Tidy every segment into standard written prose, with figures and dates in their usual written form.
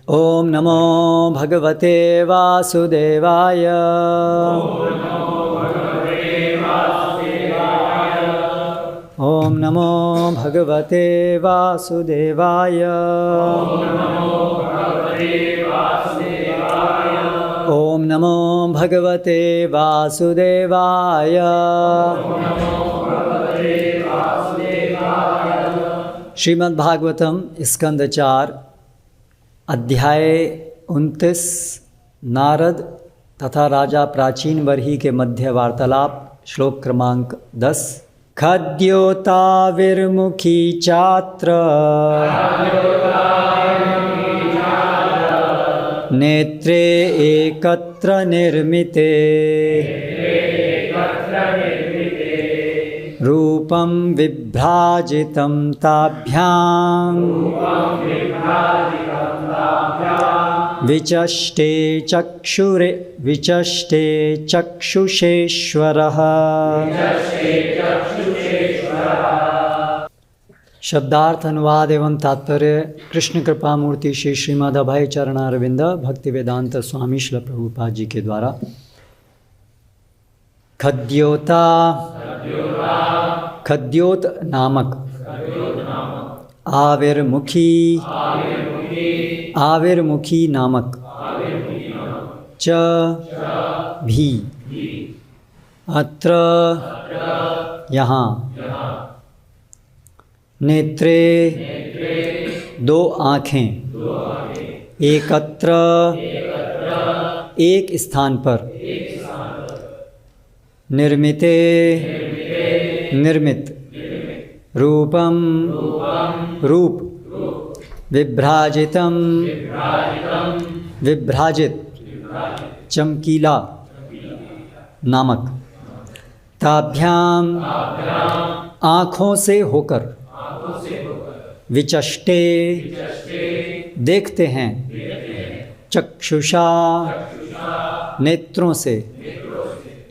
ओम नमो भगवते वासुदेवाय। ओम नमो भगवते वासुदेवाय। ओम नमो भगवते वासुदेवाय। श्रीमद्भागवतम स्कंद 4 अध्याय 29 नारद तथा राजा प्राचीन बर्ही के मध्य वार्तालाप। श्लोक क्रमांक 10। खद्योताविर्मुखी चात्र नेत्रे एकत्र निर्मिते रूपं विभ्राजितं ताभ्यां विचष्टे चक्षुषेश्वरः। शब्दार्थ अनुवाद एवं तात्पर्य कृष्ण कृपा मूर्ति श्री श्रीमद् अभय चरणारविंद भक्ति वेदांत स्वामी श्रील प्रभुपाद जी के द्वारा। खद्योता खद्योत नामक, आविर्मुखी नामक, च भी, अत्र यहाँ, नेत्रे दो आँखें, एकत्र एक स्थान पर, निर्मिते निर्मित, रूपम रूप, विभ्राजितम विभ्राजित, चमकीला नामक, ताभ्याम आँखों से होकर, विचष्टे देखते हैं, चक्षुषा नेत्रों से,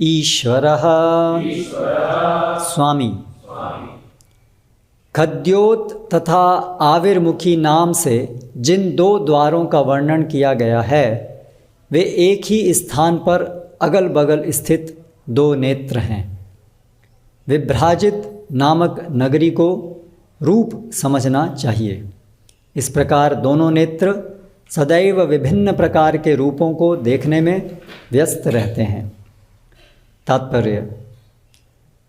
ईश्वरः स्वामी। खद्योत तथा आविर्मुखी नाम से जिन दो द्वारों का वर्णन किया गया है वे एक ही स्थान पर अगल बगल स्थित दो नेत्र हैं। विभ्राजित नामक नगरी को रूप समझना चाहिए। इस प्रकार दोनों नेत्र सदैव विभिन्न प्रकार के रूपों को देखने में व्यस्त रहते हैं। तात्पर्य: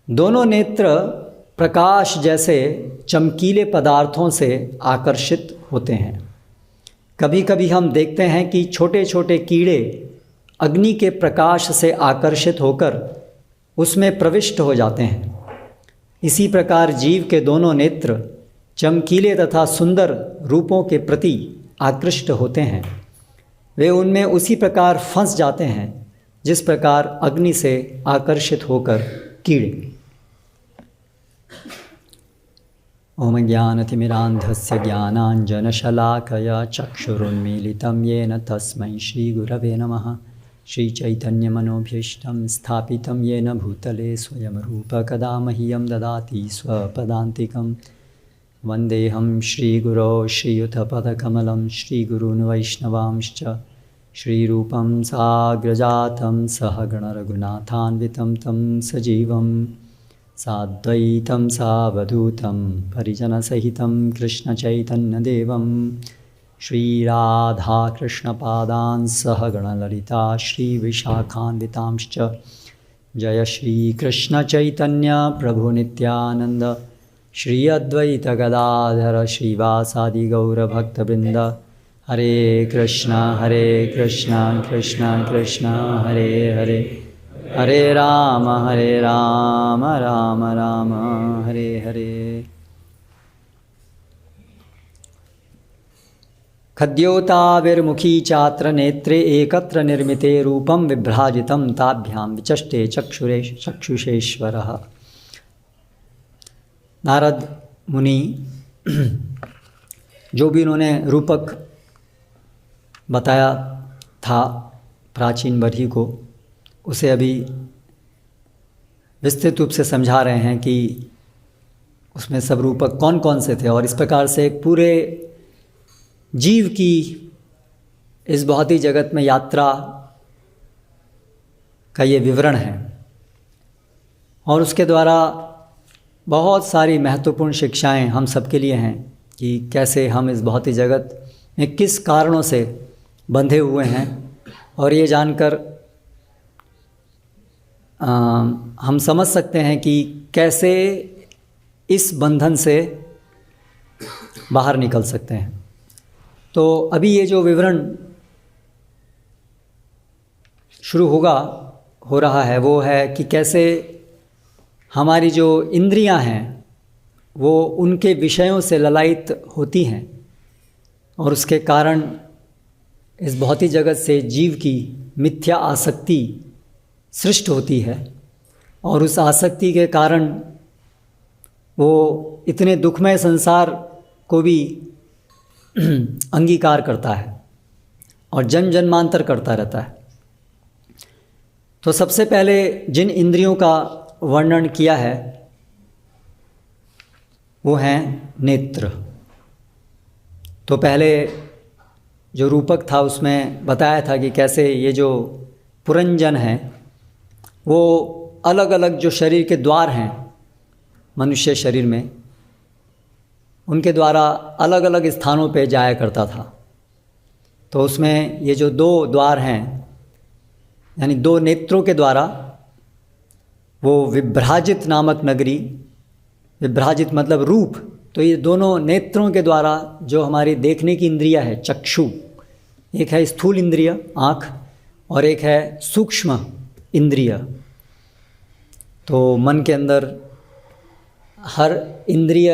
दोनों नेत्र प्रकाश जैसे चमकीले पदार्थों से आकर्षित होते हैं। कभी कभी हम देखते हैं कि छोटे छोटे कीड़े अग्नि के प्रकाश से आकर्षित होकर उसमें प्रविष्ट हो जाते हैं। इसी प्रकार जीव के दोनों नेत्र चमकीले तथा सुंदर रूपों के प्रति आकृष्ट होते हैं। वे उनमें उसी प्रकार फंस जाते हैं जिस प्रकार अग्नि से आकर्षित होकर कीड़े। ओम ज्ञानतिमिरान्धस्य ज्ञानाञ्जनशलाकया चक्षुरुन्मीलितं येन तस्मै श्रीगुरवे नमः। श्रीचैतन्यमनोभीष्टं स्थापितं येन भूतले स्वयं रूप कदा मह्यं ददाति स्वपदान्तिकं। वन्देऽहं श्रीगुरो श्रीयुतपदकमलं श्रीगुरून् वैष्णवांश्च श्रीरूपं साग्रजातं सहगणरघुनाथान्वितं तं सजीवं साद्वैतं सावधूतं परिजनसहितं कृष्णचैतन्यदेवं श्रीराधाकृष्णपादान् सहगणललिता श्रीविशाखान्वितांश्च। जय श्रीकृष्णचैतन्य प्रभुनित्यानन्द श्री अद्वैत गदाधर श्रीवासादि गौरभक्तवृन्द। हरे कृष्णा कृष्णा कृष्णा हरे हरे, हरे राम राम राम हरे हरे। खद्योताविर्मुखी चात्र नेत्रे एकत्र निर्मिते रूपं विभ्राजितं ताभ्यां विचष्टे चक्षुषेश्वरः। नारद मुनि जो भी उन्होंने रूपक बताया था प्राचीन बर्ही को, उसे अभी विस्तृत रूप से समझा रहे हैं कि उसमें सब रूपक कौन कौन से थे। और इस प्रकार से एक पूरे जीव की इस भौतिक जगत में यात्रा का ये विवरण है और उसके द्वारा बहुत सारी महत्वपूर्ण शिक्षाएं हम सबके लिए हैं कि कैसे हम इस भौतिक जगत में किस कारणों से बंधे हुए हैं। और ये जानकर हम समझ सकते हैं कि कैसे इस बंधन से बाहर निकल सकते हैं। तो अभी ये जो विवरण शुरू हो रहा है वो है कि कैसे हमारी जो इंद्रियां हैं वो उनके विषयों से ललायित होती हैं और उसके कारण इस भौतिक जगत से जीव की मिथ्या आसक्ति सृष्ट होती है और उस आसक्ति के कारण वो इतने दुखमय संसार को भी अंगीकार करता है और जन्म जन्मांतर करता रहता है। तो सबसे पहले जिन इंद्रियों का वर्णन किया है वो हैं नेत्र। तो पहले जो रूपक था उसमें बताया था कि कैसे ये जो पुरंजन हैं वो अलग अलग जो शरीर के द्वार हैं मनुष्य शरीर में, उनके द्वारा अलग अलग स्थानों पे जाया करता था। तो उसमें ये जो दो द्वार हैं यानी दो नेत्रों के द्वारा वो विभ्राजित नामक नगरी, विभ्राजित मतलब रूप, तो ये दोनों नेत्रों के द्वारा जो हमारी देखने की इंद्रिया है चक्षु, एक है स्थूल इंद्रिय आँख और एक है सूक्ष्म इंद्रिय। तो मन के अंदर हर इंद्रिय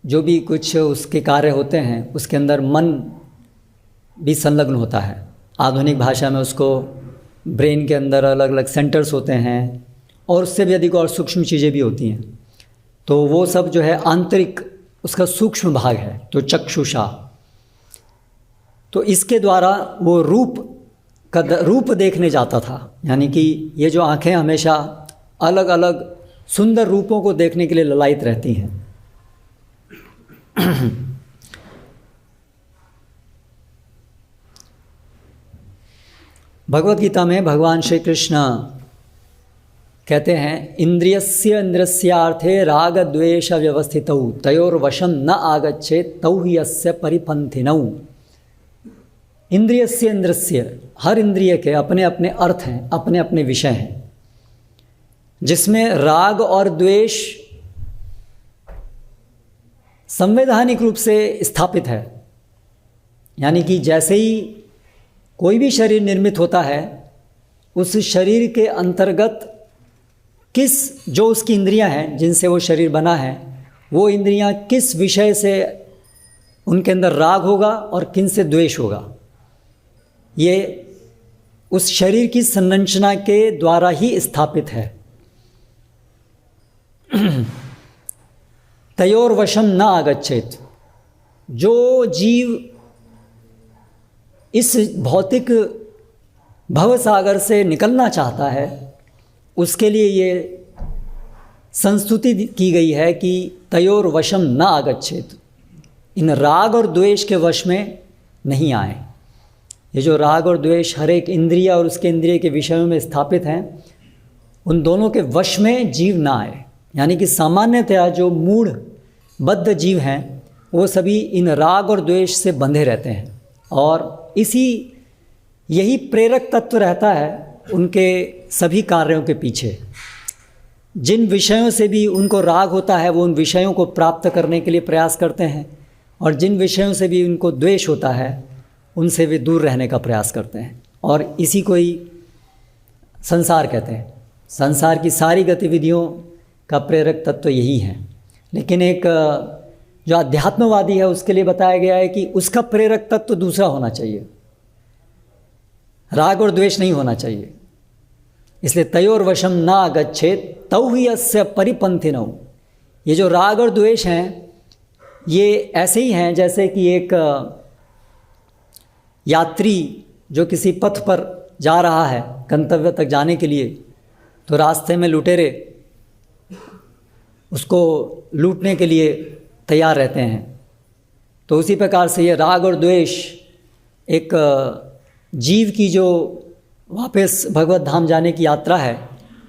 जो भी कुछ उसके कार्य होते हैं उसके अंदर मन भी संलग्न होता है। आधुनिक भाषा में उसको ब्रेन के अंदर अलग अलग सेंटर्स होते हैं और उससे भी अधिक और सूक्ष्म चीज़ें भी होती हैं। तो वो सब जो है आंतरिक उसका सूक्ष्म भाग है तो चक्षुषा। तो इसके द्वारा वो रूप देखने जाता था, यानी कि ये जो आँखें हमेशा अलग अलग सुंदर रूपों को देखने के लिए ललायित रहती हैं। भगवत गीता में भगवान श्री कृष्ण कहते हैं इंद्रियस्य इंद्रियस्यार्थे राग द्वेष व्यवस्थितौ तयोर्वशं न आगच्छेत् तौ हि यस्य परिपन्थिनौ। इंद्रियस्य इंद्रियस्य, हर इंद्रिय के अपने अपने अर्थ हैं, अपने अपने विषय हैं, जिसमें राग और द्वेष संवैधानिक रूप से स्थापित है। यानी कि जैसे ही कोई भी शरीर निर्मित होता है उस शरीर के अंतर्गत जो उसकी इंद्रियां हैं जिनसे वो शरीर बना है वो इंद्रियां किस विषय से उनके अंदर राग होगा और किन से द्वेष होगा, ये उस शरीर की संरचना के द्वारा ही स्थापित है। तयोर्वशं न आगच्छेत्, जो जीव इस भौतिक भवसागर से निकलना चाहता है उसके लिए ये संस्तुति की गई है कि तयोर्वशं न आगच्छेत्, इन राग और द्वेष के वश में नहीं आए। ये जो राग और द्वेष हर एक इंद्रिय और उसके इंद्रिय के विषयों में स्थापित हैं उन दोनों के वश में जीव ना आए। यानी कि सामान्यतया जो मूढ़ बद्ध जीव हैं वो सभी इन राग और द्वेष से बंधे रहते हैं और यही प्रेरक तत्व रहता है उनके सभी कार्यों के पीछे। जिन विषयों से भी उनको राग होता है वो उन विषयों को प्राप्त करने के लिए प्रयास करते हैं और जिन विषयों से भी उनको द्वेष होता है उनसे वे दूर रहने का प्रयास करते हैं और इसी को ही संसार कहते हैं। संसार की सारी गतिविधियों का प्रेरक तत्व यही है। लेकिन एक जो अध्यात्मवादी है उसके लिए बताया गया है कि उसका प्रेरक तत्व दूसरा होना चाहिए, राग और द्वेष नहीं होना चाहिए। इसलिए तयोर्वशं न आगच्छेत् तौ हि यस्य परिपन्थिनौ। ये जो राग और द्वेष हैं ये ऐसे ही हैं जैसे कि एक यात्री जो किसी पथ पर जा रहा है गंतव्य तक जाने के लिए, तो रास्ते में लुटेरे उसको लूटने के लिए तैयार रहते हैं। तो उसी प्रकार से ये राग और द्वेष एक जीव की जो वापस भगवत धाम जाने की यात्रा है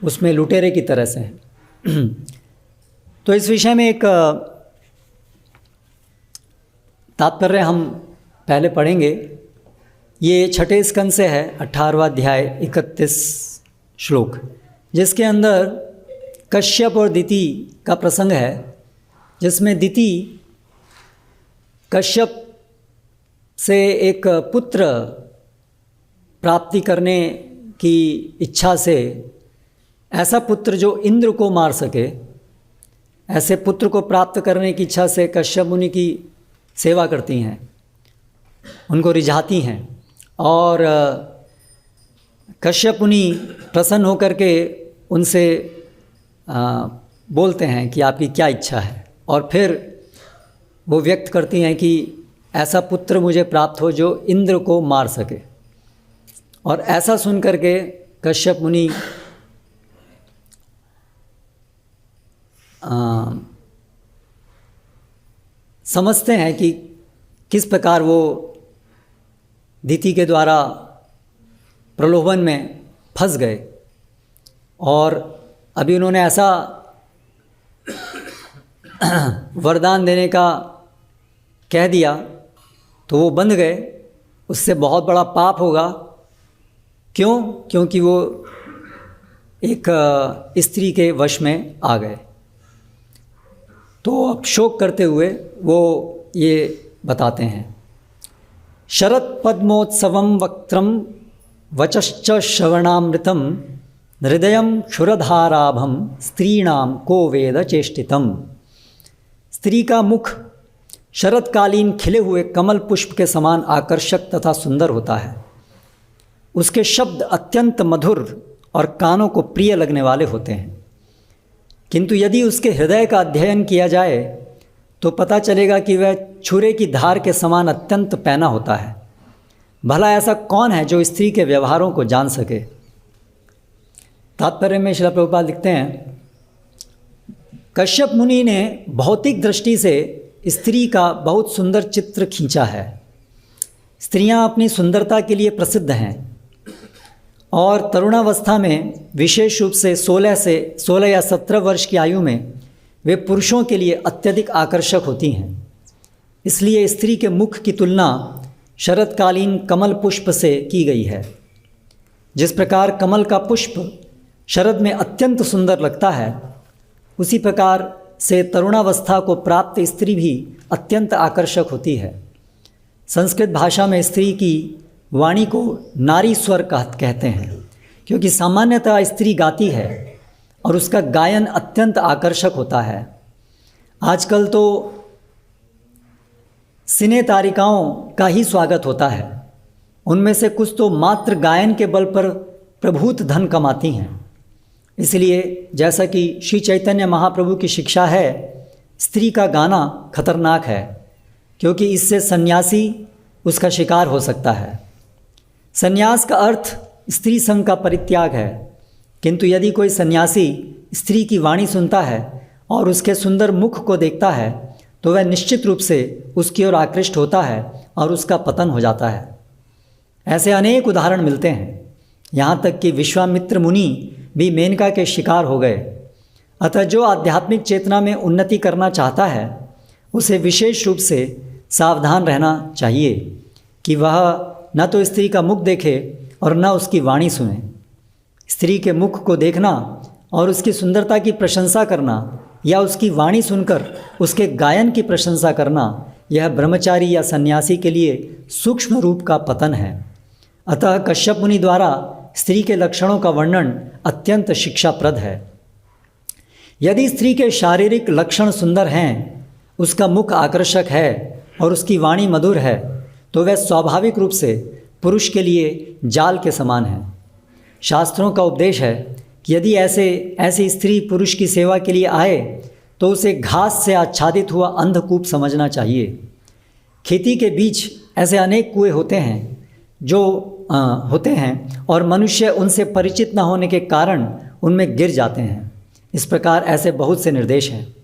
उसमें लुटेरे की तरह से है। तो इस विषय में एक तात्पर्य हम पहले पढ़ेंगे। ये छठे स्कंद से है, 18वां अध्याय 31 श्लोक, जिसके अंदर कश्यप और दिति का प्रसंग है, जिसमें दिति कश्यप से एक पुत्र प्राप्ति करने की इच्छा से, ऐसा पुत्र जो इंद्र को मार सके, ऐसे पुत्र को प्राप्त करने की इच्छा से कश्यप मुनि की सेवा करती हैं, उनको रिझाती हैं। और कश्यप मुनि प्रसन्न होकर के उनसे बोलते हैं कि आपकी क्या इच्छा है, और फिर वो व्यक्त करती हैं कि ऐसा पुत्र मुझे प्राप्त हो जो इंद्र को मार सके। और ऐसा सुन करके कश्यप मुनि समझते हैं कि किस प्रकार वो दिति के द्वारा प्रलोभन में फंस गए, और अभी उन्होंने ऐसा वरदान देने का कह दिया तो वो बंध गए, उससे बहुत बड़ा पाप होगा। क्यों? क्योंकि वो एक स्त्री के वश में आ गए। तो अब शोक करते हुए वो ये बताते हैं, शरत पद्मोत्सवम वक्त्रम वचश्च श्रवणामृतम हृदयम क्षुरधाराभम स्त्रीणाम को वेद चेष्टितम। स्त्री का मुख शरतकालीन खिले हुए कमल पुष्प के समान आकर्षक तथा सुंदर होता है। उसके शब्द अत्यंत मधुर और कानों को प्रिय लगने वाले होते हैं, किंतु यदि उसके हृदय का अध्ययन किया जाए तो पता चलेगा कि वह छुरे की धार के समान अत्यंत पैना होता है। भला ऐसा कौन है जो स्त्री के व्यवहारों को जान सके। तात्पर्य में श्रील प्रभुपाद लिखते हैं, कश्यप मुनि ने भौतिक दृष्टि से स्त्री का बहुत सुंदर चित्र खींचा है। स्त्रियां अपनी सुंदरता के लिए प्रसिद्ध हैं और तरुणावस्था में विशेष रूप से 16 या 17 वर्ष की आयु में वे पुरुषों के लिए अत्यधिक आकर्षक होती हैं। इसलिए स्त्री के मुख की तुलना शरतकालीन कमल पुष्प से की गई है। जिस प्रकार कमल का पुष्प शरद में अत्यंत सुंदर लगता है, उसी प्रकार से तरुणावस्था को प्राप्त स्त्री भी अत्यंत आकर्षक होती है। संस्कृत भाषा में स्त्री की वाणी को नारी स्वर कहते हैं, क्योंकि सामान्यतः स्त्री गाती है और उसका गायन अत्यंत आकर्षक होता है। आजकल तो सिने तारिकाओं का ही स्वागत होता है। उनमें से कुछ तो मात्र गायन के बल पर प्रभूत धन कमाती हैं। इसलिए जैसा कि श्री चैतन्य महाप्रभु की शिक्षा है, स्त्री का गाना खतरनाक है, क्योंकि इससे सन्यासी उसका शिकार हो सकता है। सन्यास का अर्थ स्त्री संग का परित्याग है, किंतु यदि कोई सन्यासी स्त्री की वाणी सुनता है और उसके सुंदर मुख को देखता है तो वह निश्चित रूप से उसकी ओर आकृष्ट होता है और उसका पतन हो जाता है। ऐसे अनेक उदाहरण मिलते हैं, यहाँ तक कि विश्वामित्र मुनि भी मेनका के शिकार हो गए। अतः जो आध्यात्मिक चेतना में उन्नति करना चाहता है उसे विशेष रूप से सावधान रहना चाहिए कि वह न तो स्त्री का मुख देखे और न उसकी वाणी सुने। स्त्री के मुख को देखना और उसकी सुंदरता की प्रशंसा करना या उसकी वाणी सुनकर उसके गायन की प्रशंसा करना, यह ब्रह्मचारी या सन्यासी के लिए सूक्ष्म रूप का पतन है। अतः कश्यप मुनि द्वारा स्त्री के लक्षणों का वर्णन अत्यंत शिक्षाप्रद है। यदि स्त्री के शारीरिक लक्षण सुंदर हैं, उसका मुख आकर्षक है और उसकी वाणी मधुर है, तो वह स्वाभाविक रूप से पुरुष के लिए जाल के समान है। शास्त्रों का उपदेश है कि यदि ऐसी स्त्री पुरुष की सेवा के लिए आए तो उसे घास से आच्छादित हुआ अंधकूप समझना चाहिए। खेती के बीच ऐसे अनेक कुएं होते हैं और मनुष्य उनसे परिचित न होने के कारण उनमें गिर जाते हैं। इस प्रकार ऐसे बहुत से निर्देश हैं।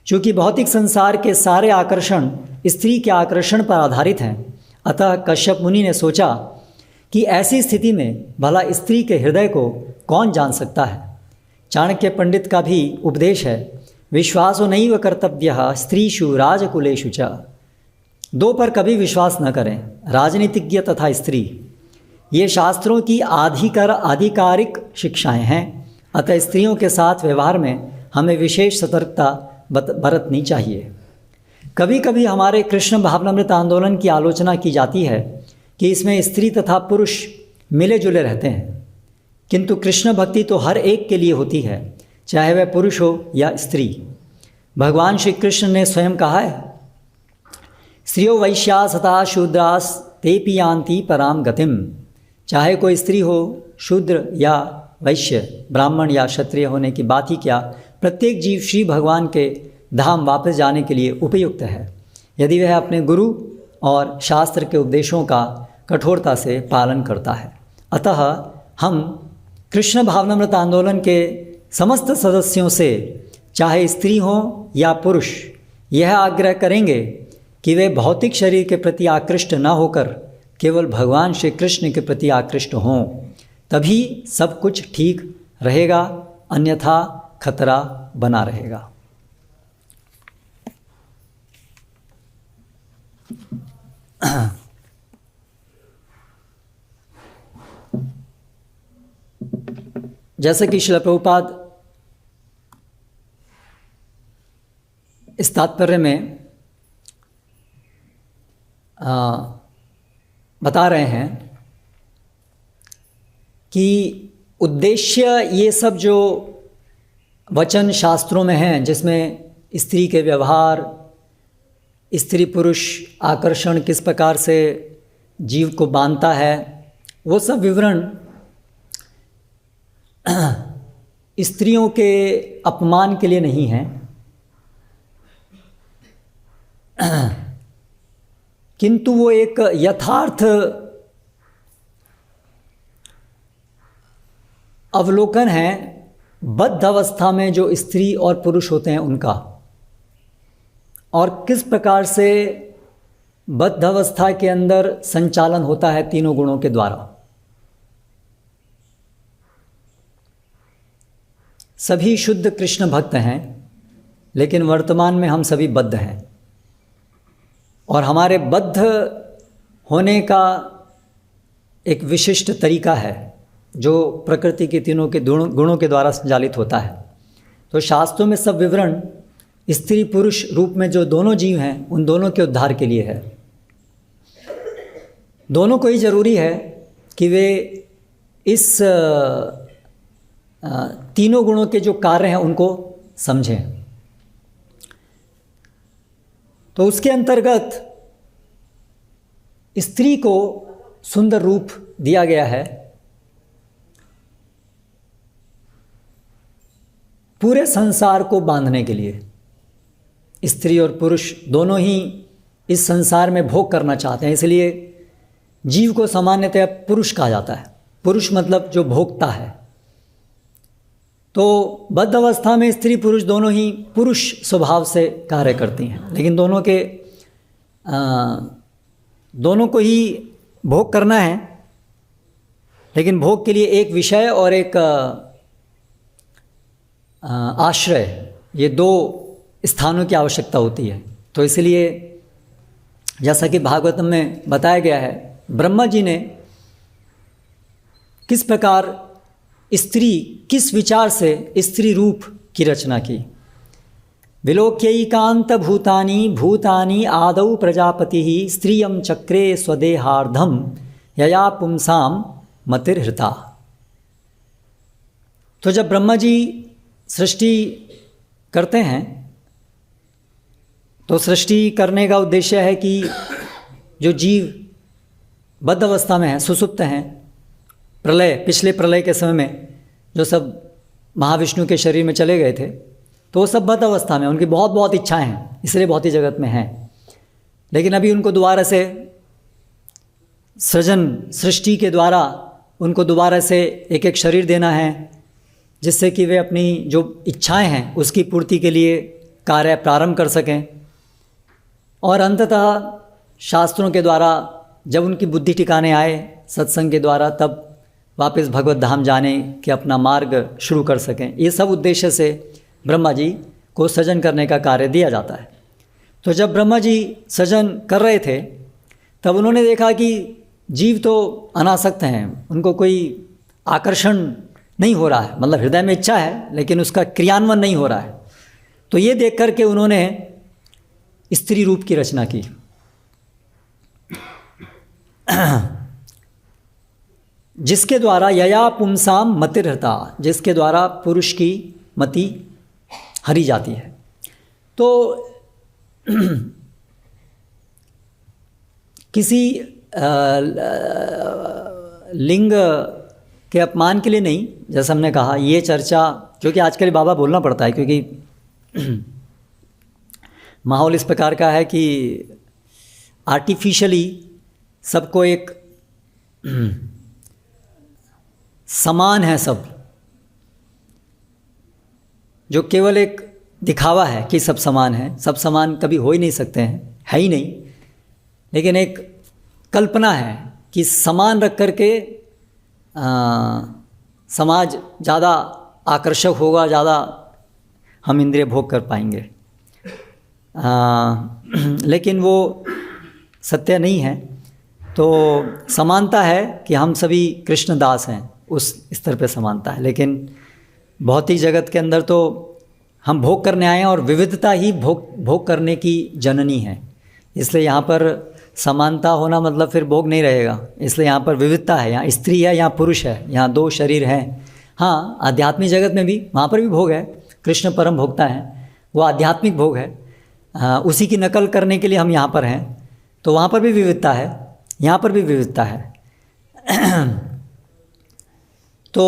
चूँकि भौतिक संसार के सारे आकर्षण स्त्री के आकर्षण पर आधारित हैं, अतः कश्यप मुनि ने सोचा कि ऐसी स्थिति में भला स्त्री के हृदय को कौन जान सकता है। चाणक्य पंडित का भी उपदेश है, विश्वासो नैव कर्तव्यः स्त्रीषु राजकुलेषु च। दो पर कभी विश्वास न करें, राजनीतिज्ञ तथा स्त्री। ये शास्त्रों की आधिकारिक शिक्षाएं हैं, अतः स्त्रियों के साथ व्यवहार में हमें विशेष सतर्कता बरतनी चाहिए। कभी कभी हमारे कृष्ण भावनामृत आंदोलन की आलोचना की जाती है कि इसमें स्त्री तथा पुरुष मिले जुले रहते हैं, किंतु कृष्ण भक्ति तो हर एक के लिए होती है, चाहे वह पुरुष हो या स्त्री। भगवान श्री कृष्ण ने स्वयं कहा है, स्त्रियो वैश्यास तथा शूद्रास तेपि यान्ति पराम गतिम। चाहे कोई स्त्री हो, शूद्र या वैश्य, ब्राह्मण या क्षत्रिय होने की बात ही क्या, प्रत्येक जीव श्री भगवान के धाम वापस जाने के लिए उपयुक्त है, यदि वह अपने गुरु और शास्त्र के उपदेशों का कठोरता से पालन करता है। अतः हम कृष्ण भावनामृत आंदोलन के समस्त सदस्यों से, चाहे स्त्री हो या पुरुष, यह आग्रह करेंगे कि वे भौतिक शरीर के प्रति आकृष्ट न होकर केवल भगवान श्री कृष्ण के प्रति आकृष्ट हों, तभी सब कुछ ठीक रहेगा, अन्यथा खतरा बना रहेगा। जैसे कि श्रील प्रभुपाद इस तात्पर्य में बता रहे हैं कि उद्देश्य ये सब जो वचन शास्त्रों में हैं, जिसमें स्त्री के व्यवहार, स्त्री पुरुष आकर्षण किस प्रकार से जीव को बांधता है, वो सब विवरण स्त्रियों के अपमान के लिए नहीं है, किंतु वो एक यथार्थ अवलोकन है बद्ध अवस्था में जो स्त्री और पुरुष होते हैं उनका, और किस प्रकार से बद्ध अवस्था के अंदर संचालन होता है तीनों गुणों के द्वारा। सभी शुद्ध कृष्ण भक्त हैं, लेकिन वर्तमान में हम सभी बद्ध हैं, और हमारे बद्ध होने का एक विशिष्ट तरीका है जो प्रकृति के तीनों के गुणों के द्वारा संचालित होता है। तो शास्त्रों में सब विवरण स्त्री पुरुष रूप में जो दोनों जीव हैं उन दोनों के उद्धार के लिए है। दोनों को ही जरूरी है कि वे इस तीनों गुणों के जो कार्य हैं उनको समझें। तो उसके अंतर्गत स्त्री को सुंदर रूप दिया गया है। पूरे संसार को बांधने के लिए स्त्री और पुरुष दोनों ही इस संसार में भोग करना चाहते हैं, इसलिए जीव को सामान्यतः पुरुष कहा जाता है। पुरुष मतलब जो भोगता है। तो बद्ध अवस्था में स्त्री पुरुष दोनों ही पुरुष स्वभाव से कार्य करती हैं, लेकिन दोनों को ही भोग करना है, लेकिन भोग के लिए एक विषय और एक आश्रय, ये दो स्थानों की आवश्यकता होती है। तो इसलिए जैसा कि भागवतम में बताया गया है, ब्रह्मा जी ने किस प्रकार स्त्री, किस विचार से स्त्री रूप की रचना की। विलोक्यैकांत भूतानि भूतानि आदौ प्रजापति स्त्रियं चक्रे स्वदेहार्धम यया पुंसाम मतिर्हृता। तो जब ब्रह्मा जी सृष्टि करते हैं तो सृष्टि करने का उद्देश्य है कि जो जीव बद्ध अवस्था में हैं, सुसुप्त हैं, प्रलय, पिछले प्रलय के समय में जो सब महाविष्णु के शरीर में चले गए थे, तो वो सब बद्ध अवस्था में, उनकी बहुत बहुत इच्छाएं हैं, इसलिए भौतिक जगत में हैं। लेकिन अभी उनको दोबारा से सृष्टि के द्वारा उनको दोबारा से एक एक शरीर देना है, जिससे कि वे अपनी जो इच्छाएं हैं उसकी पूर्ति के लिए कार्य प्रारंभ कर सकें। और अंततः शास्त्रों के द्वारा जब उनकी बुद्धि ठिकाने आए सत्संग के द्वारा, तब वापस भगवत धाम जाने के अपना मार्ग शुरू कर सकें। ये सब उद्देश्य से ब्रह्मा जी को सृजन करने का कार्य दिया जाता है। तो जब ब्रह्मा जी सृजन कर रहे थे तब उन्होंने देखा कि जीव तो अनासक्त हैं, उनको कोई आकर्षण नहीं हो रहा है, मतलब हृदय में इच्छा है लेकिन उसका क्रियान्वयन नहीं हो रहा है। तो ये देख कर के उन्होंने स्त्री रूप की रचना की। जिसके द्वारा यया पुंसाम मतिर्हता, जिसके द्वारा पुरुष की मति हरी जाती है। तो किसी लिंग के अपमान के लिए नहीं, जैसा हमने कहा, ये चर्चा जो कि आजकल बाबा बोलना पड़ता है क्योंकि माहौल इस प्रकार का है कि आर्टिफिशियली सबको एक समान है सब, जो केवल एक दिखावा है कि सब समान है। सब समान कभी हो ही नहीं सकते हैं, है ही नहीं, लेकिन एक कल्पना है कि समान रख कर के समाज ज़्यादा आकर्षक होगा, ज़्यादा हम इंद्रिय भोग कर पाएंगे, लेकिन वो सत्य नहीं है। तो समानता है कि हम सभी कृष्णदास हैं, उस स्तर पे समानता है, लेकिन भौतिक जगत के अंदर तो हम भोग करने आए हैं और विविधता ही भोग करने की जननी है। इसलिए यहाँ पर समानता होना मतलब फिर भोग नहीं रहेगा, इसलिए यहाँ पर विविधता है। यहाँ स्त्री है, यहाँ पुरुष है, यहाँ दो शरीर हैं। हाँ, आध्यात्मिक जगत में भी, वहाँ पर भी भोग है, कृष्ण परम भोक्ता हैं, वो आध्यात्मिक भोग है। उसी की नकल करने के लिए हम यहाँ पर हैं, तो वहाँ पर भी विविधता है, यहाँ पर भी विविधता है। तो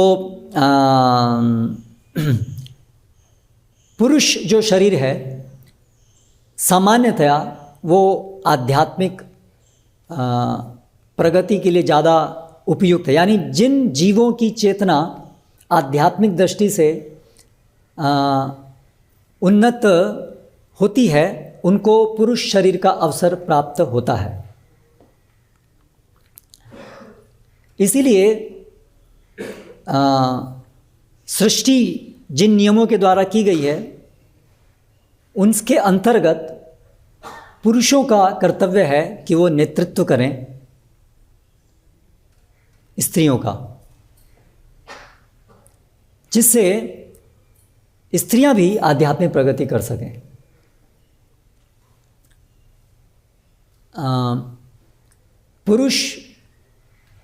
पुरुष जो शरीर है सामान्यतया वो आध्यात्मिक प्रगति के लिए ज़्यादा उपयुक्त है। यानी जिन जीवों की चेतना आध्यात्मिक दृष्टि से उन्नत होती है, उनको पुरुष शरीर का अवसर प्राप्त होता है। इसीलिए सृष्टि जिन नियमों के द्वारा की गई है उनके अंतर्गत पुरुषों का कर्तव्य है कि वो नेतृत्व करें स्त्रियों का, जिससे स्त्रियां भी आध्यात्मिक प्रगति कर सकें। पुरुष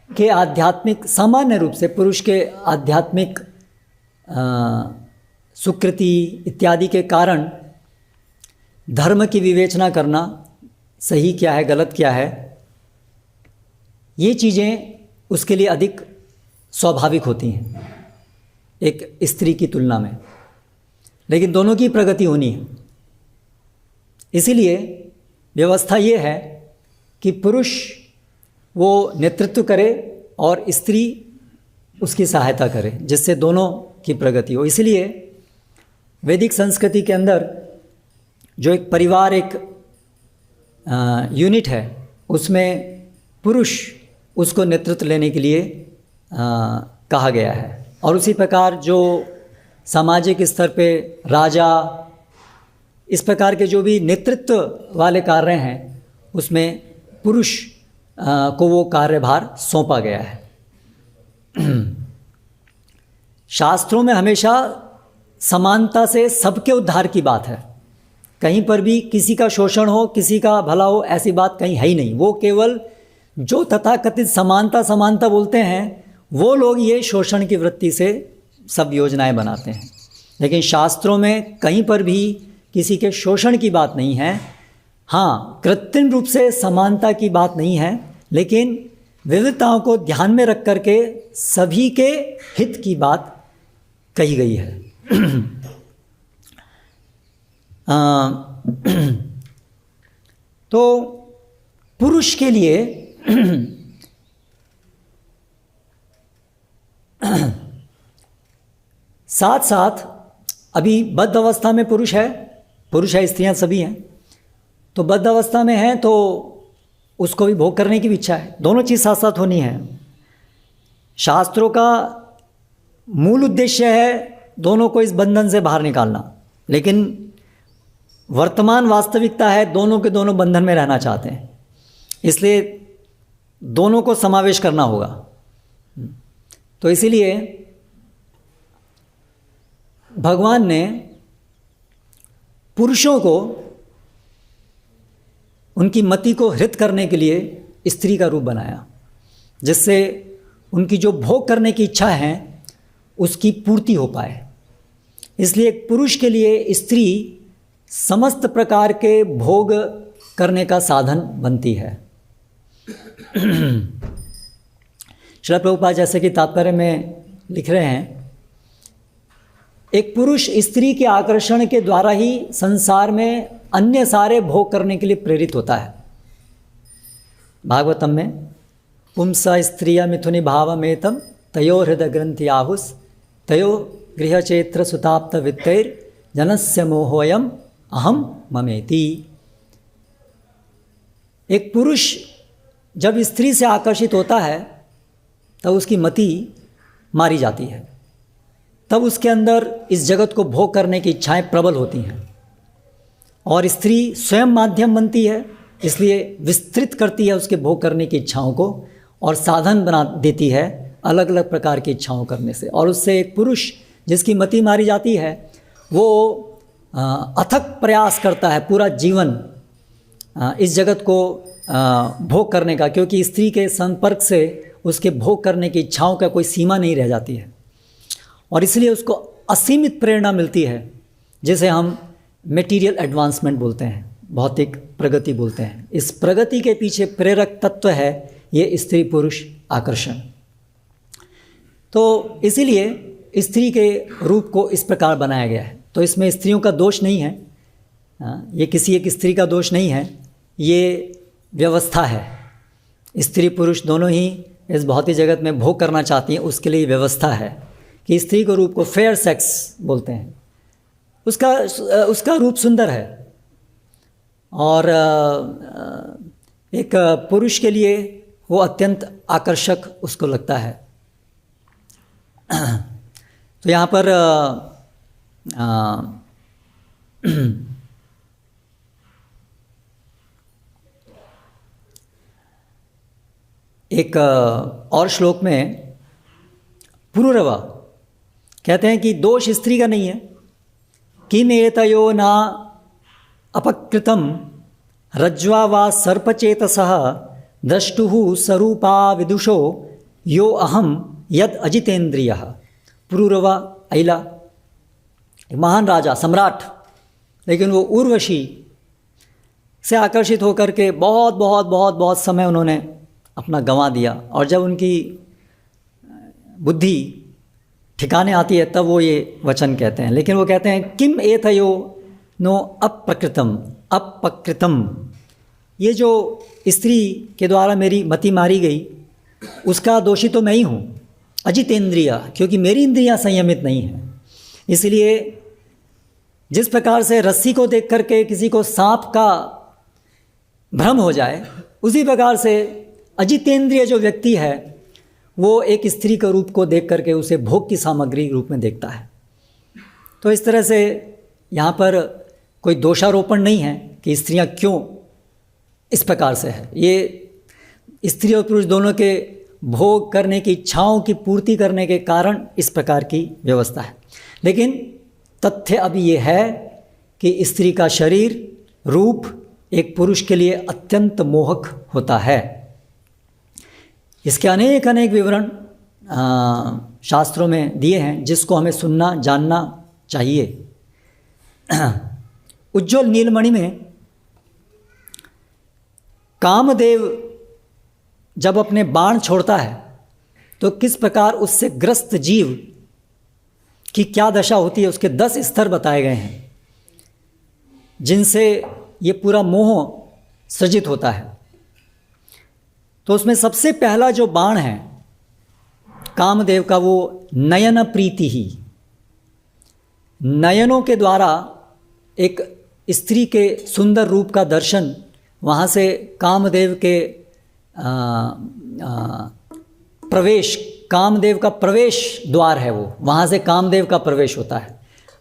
के आध्यात्मिक, सामान्य रूप से पुरुष के आध्यात्मिक सुकृति इत्यादि के कारण धर्म की विवेचना करना, सही क्या है गलत क्या है, ये चीज़ें उसके लिए अधिक स्वाभाविक होती हैं एक स्त्री की तुलना में। लेकिन दोनों की प्रगति होनी है, इसीलिए व्यवस्था ये है कि पुरुष वो नेतृत्व करे और स्त्री उसकी सहायता करे, जिससे दोनों की प्रगति हो। इसलिए वैदिक संस्कृति के अंदर जो एक परिवार, एक यूनिट है, उसमें पुरुष उसको नेतृत्व लेने के लिए कहा गया है। और उसी प्रकार जो सामाजिक स्तर पे राजा, इस प्रकार के जो भी नेतृत्व वाले कार्य हैं, उसमें पुरुष को वो कार्यभार सौंपा गया है। शास्त्रों में हमेशा समानता से सबके उद्धार की बात है। कहीं पर भी किसी का शोषण हो, किसी का भला हो, ऐसी बात कहीं है ही नहीं। वो केवल जो तथाकथित समानता समानता बोलते हैं, वो लोग ये शोषण की वृत्ति से सब योजनाएं बनाते हैं। लेकिन शास्त्रों में कहीं पर भी किसी के शोषण की बात नहीं है। हाँ, कृत्रिम रूप से समानता की बात नहीं है, लेकिन विविधताओं को ध्यान में रख करके सभी के हित की बात कही गई है। तो पुरुष के लिए साथ साथ अभी बद्ध अवस्था में पुरुष है, स्त्रियां सभी हैं। तो बद्ध अवस्था में हैं तो उसको भी भोग करने की भी इच्छा है। दोनों चीज़ साथ साथ होनी है। शास्त्रों का मूल उद्देश्य है दोनों को इस बंधन से बाहर निकालना, लेकिन वर्तमान वास्तविकता है दोनों के दोनों बंधन में रहना चाहते हैं, इसलिए दोनों को समावेश करना होगा। तो इसीलिए भगवान ने पुरुषों को उनकी मति को हृत करने के लिए स्त्री का रूप बनाया, जिससे उनकी जो भोग करने की इच्छा है उसकी पूर्ति हो पाए। इसलिए एक पुरुष के लिए स्त्री समस्त प्रकार के भोग करने का साधन बनती है। श्रील प्रभुपाद जैसे कि तात्पर्य में लिख रहे हैं, एक पुरुष स्त्री के आकर्षण के द्वारा ही संसार में अन्य सारे भोग करने के लिए प्रेरित होता है। भागवतम में पुंसा स्त्रिया मिथुनि भावमेतम तयो हृदय ग्रंथि आहुस तयो गृहचेत्र सुताप्त वित्तैर जनस्य मोहोयम अहम ममेति। एक पुरुष जब स्त्री से आकर्षित होता है तब उसकी मति मारी जाती है, तब उसके अंदर इस जगत को भोग करने की इच्छाएं प्रबल होती हैं, और स्त्री स्वयं माध्यम बनती है, इसलिए विस्तृत करती है उसके भोग करने की इच्छाओं को और साधन बना देती है अलग अलग प्रकार की इच्छाओं करने से। और उससे एक पुरुष जिसकी मति मारी जाती है वो अथक प्रयास करता है पूरा जीवन इस जगत को भोग करने का, क्योंकि स्त्री के संपर्क से उसके भोग करने की इच्छाओं का कोई सीमा नहीं रह जाती है, और इसलिए उसको असीमित प्रेरणा मिलती है, जिसे हम मटेरियल एडवांसमेंट बोलते हैं, भौतिक प्रगति बोलते हैं। इस प्रगति के पीछे प्रेरक तत्व है ये स्त्री पुरुष आकर्षण। तो इसीलिए स्त्री के रूप को इस प्रकार बनाया गया है। तो इसमें स्त्रियों का दोष नहीं है, ये किसी एक स्त्री का दोष नहीं है, ये व्यवस्था है। स्त्री पुरुष दोनों ही इस भौतिक जगत में भोग करना चाहती हैं, उसके लिए व्यवस्था है कि स्त्री को रूप को फेयर सेक्स बोलते हैं। उसका रूप सुंदर है, और एक पुरुष के लिए वो अत्यंत आकर्षक उसको लगता है। तो यहाँ पर एक और श्लोक में पुरुरवा कहते हैं कि दोष स्त्री का नहीं है। किम एतयो ना अपकृतम रज्ज्वा वा सर्पचेतसः द्रष्टुः स्वरूपा विदुषो यो अहम यद अजितेन्द्रियः। पुरुरवा ऐला महान राजा सम्राट, लेकिन वो उर्वशी से आकर्षित होकर के बहुत बहुत बहुत बहुत समय उन्होंने अपना गंवा दिया, और जब उनकी बुद्धि ठिकाने आती है तब वो ये वचन कहते हैं। लेकिन वो कहते हैं किम एतयो नो अपकृतम, ये जो स्त्री के द्वारा मेरी मति मारी गई उसका दोषी तो मैं ही हूँ, अजितेंद्रिय, क्योंकि मेरी इंद्रियां संयमित नहीं हैं। इसलिए जिस प्रकार से रस्सी को देख करके किसी को सांप का भ्रम हो जाए, उसी प्रकार से अजितेंद्रिय जो व्यक्ति है वो एक स्त्री के रूप को देख करके उसे भोग की सामग्री रूप में देखता है। तो इस तरह से यहाँ पर कोई दोषारोपण नहीं है कि स्त्रियाँ क्यों इस प्रकार से है। ये स्त्री और पुरुष दोनों के भोग करने की इच्छाओं की पूर्ति करने के कारण इस प्रकार की व्यवस्था है। लेकिन तथ्य अभी ये है कि स्त्री का शरीर रूप एक पुरुष के लिए अत्यंत मोहक होता है। इसके अनेक अनेक विवरण शास्त्रों में दिए हैं, जिसको हमें सुनना जानना चाहिए। उज्ज्वल नीलमणि में कामदेव जब अपने बाण छोड़ता है तो किस प्रकार उससे ग्रस्त जीव की क्या दशा होती है, उसके 10 स्तर बताए गए हैं जिनसे ये पूरा मोह सृजित होता है। तो उसमें सबसे पहला जो बाण है कामदेव का, वो नयन प्रीति ही, नयनों के द्वारा एक स्त्री के सुंदर रूप का दर्शन वहाँ से कामदेव के प्रवेश, कामदेव का प्रवेश द्वार है वो, वहाँ से कामदेव का प्रवेश होता है।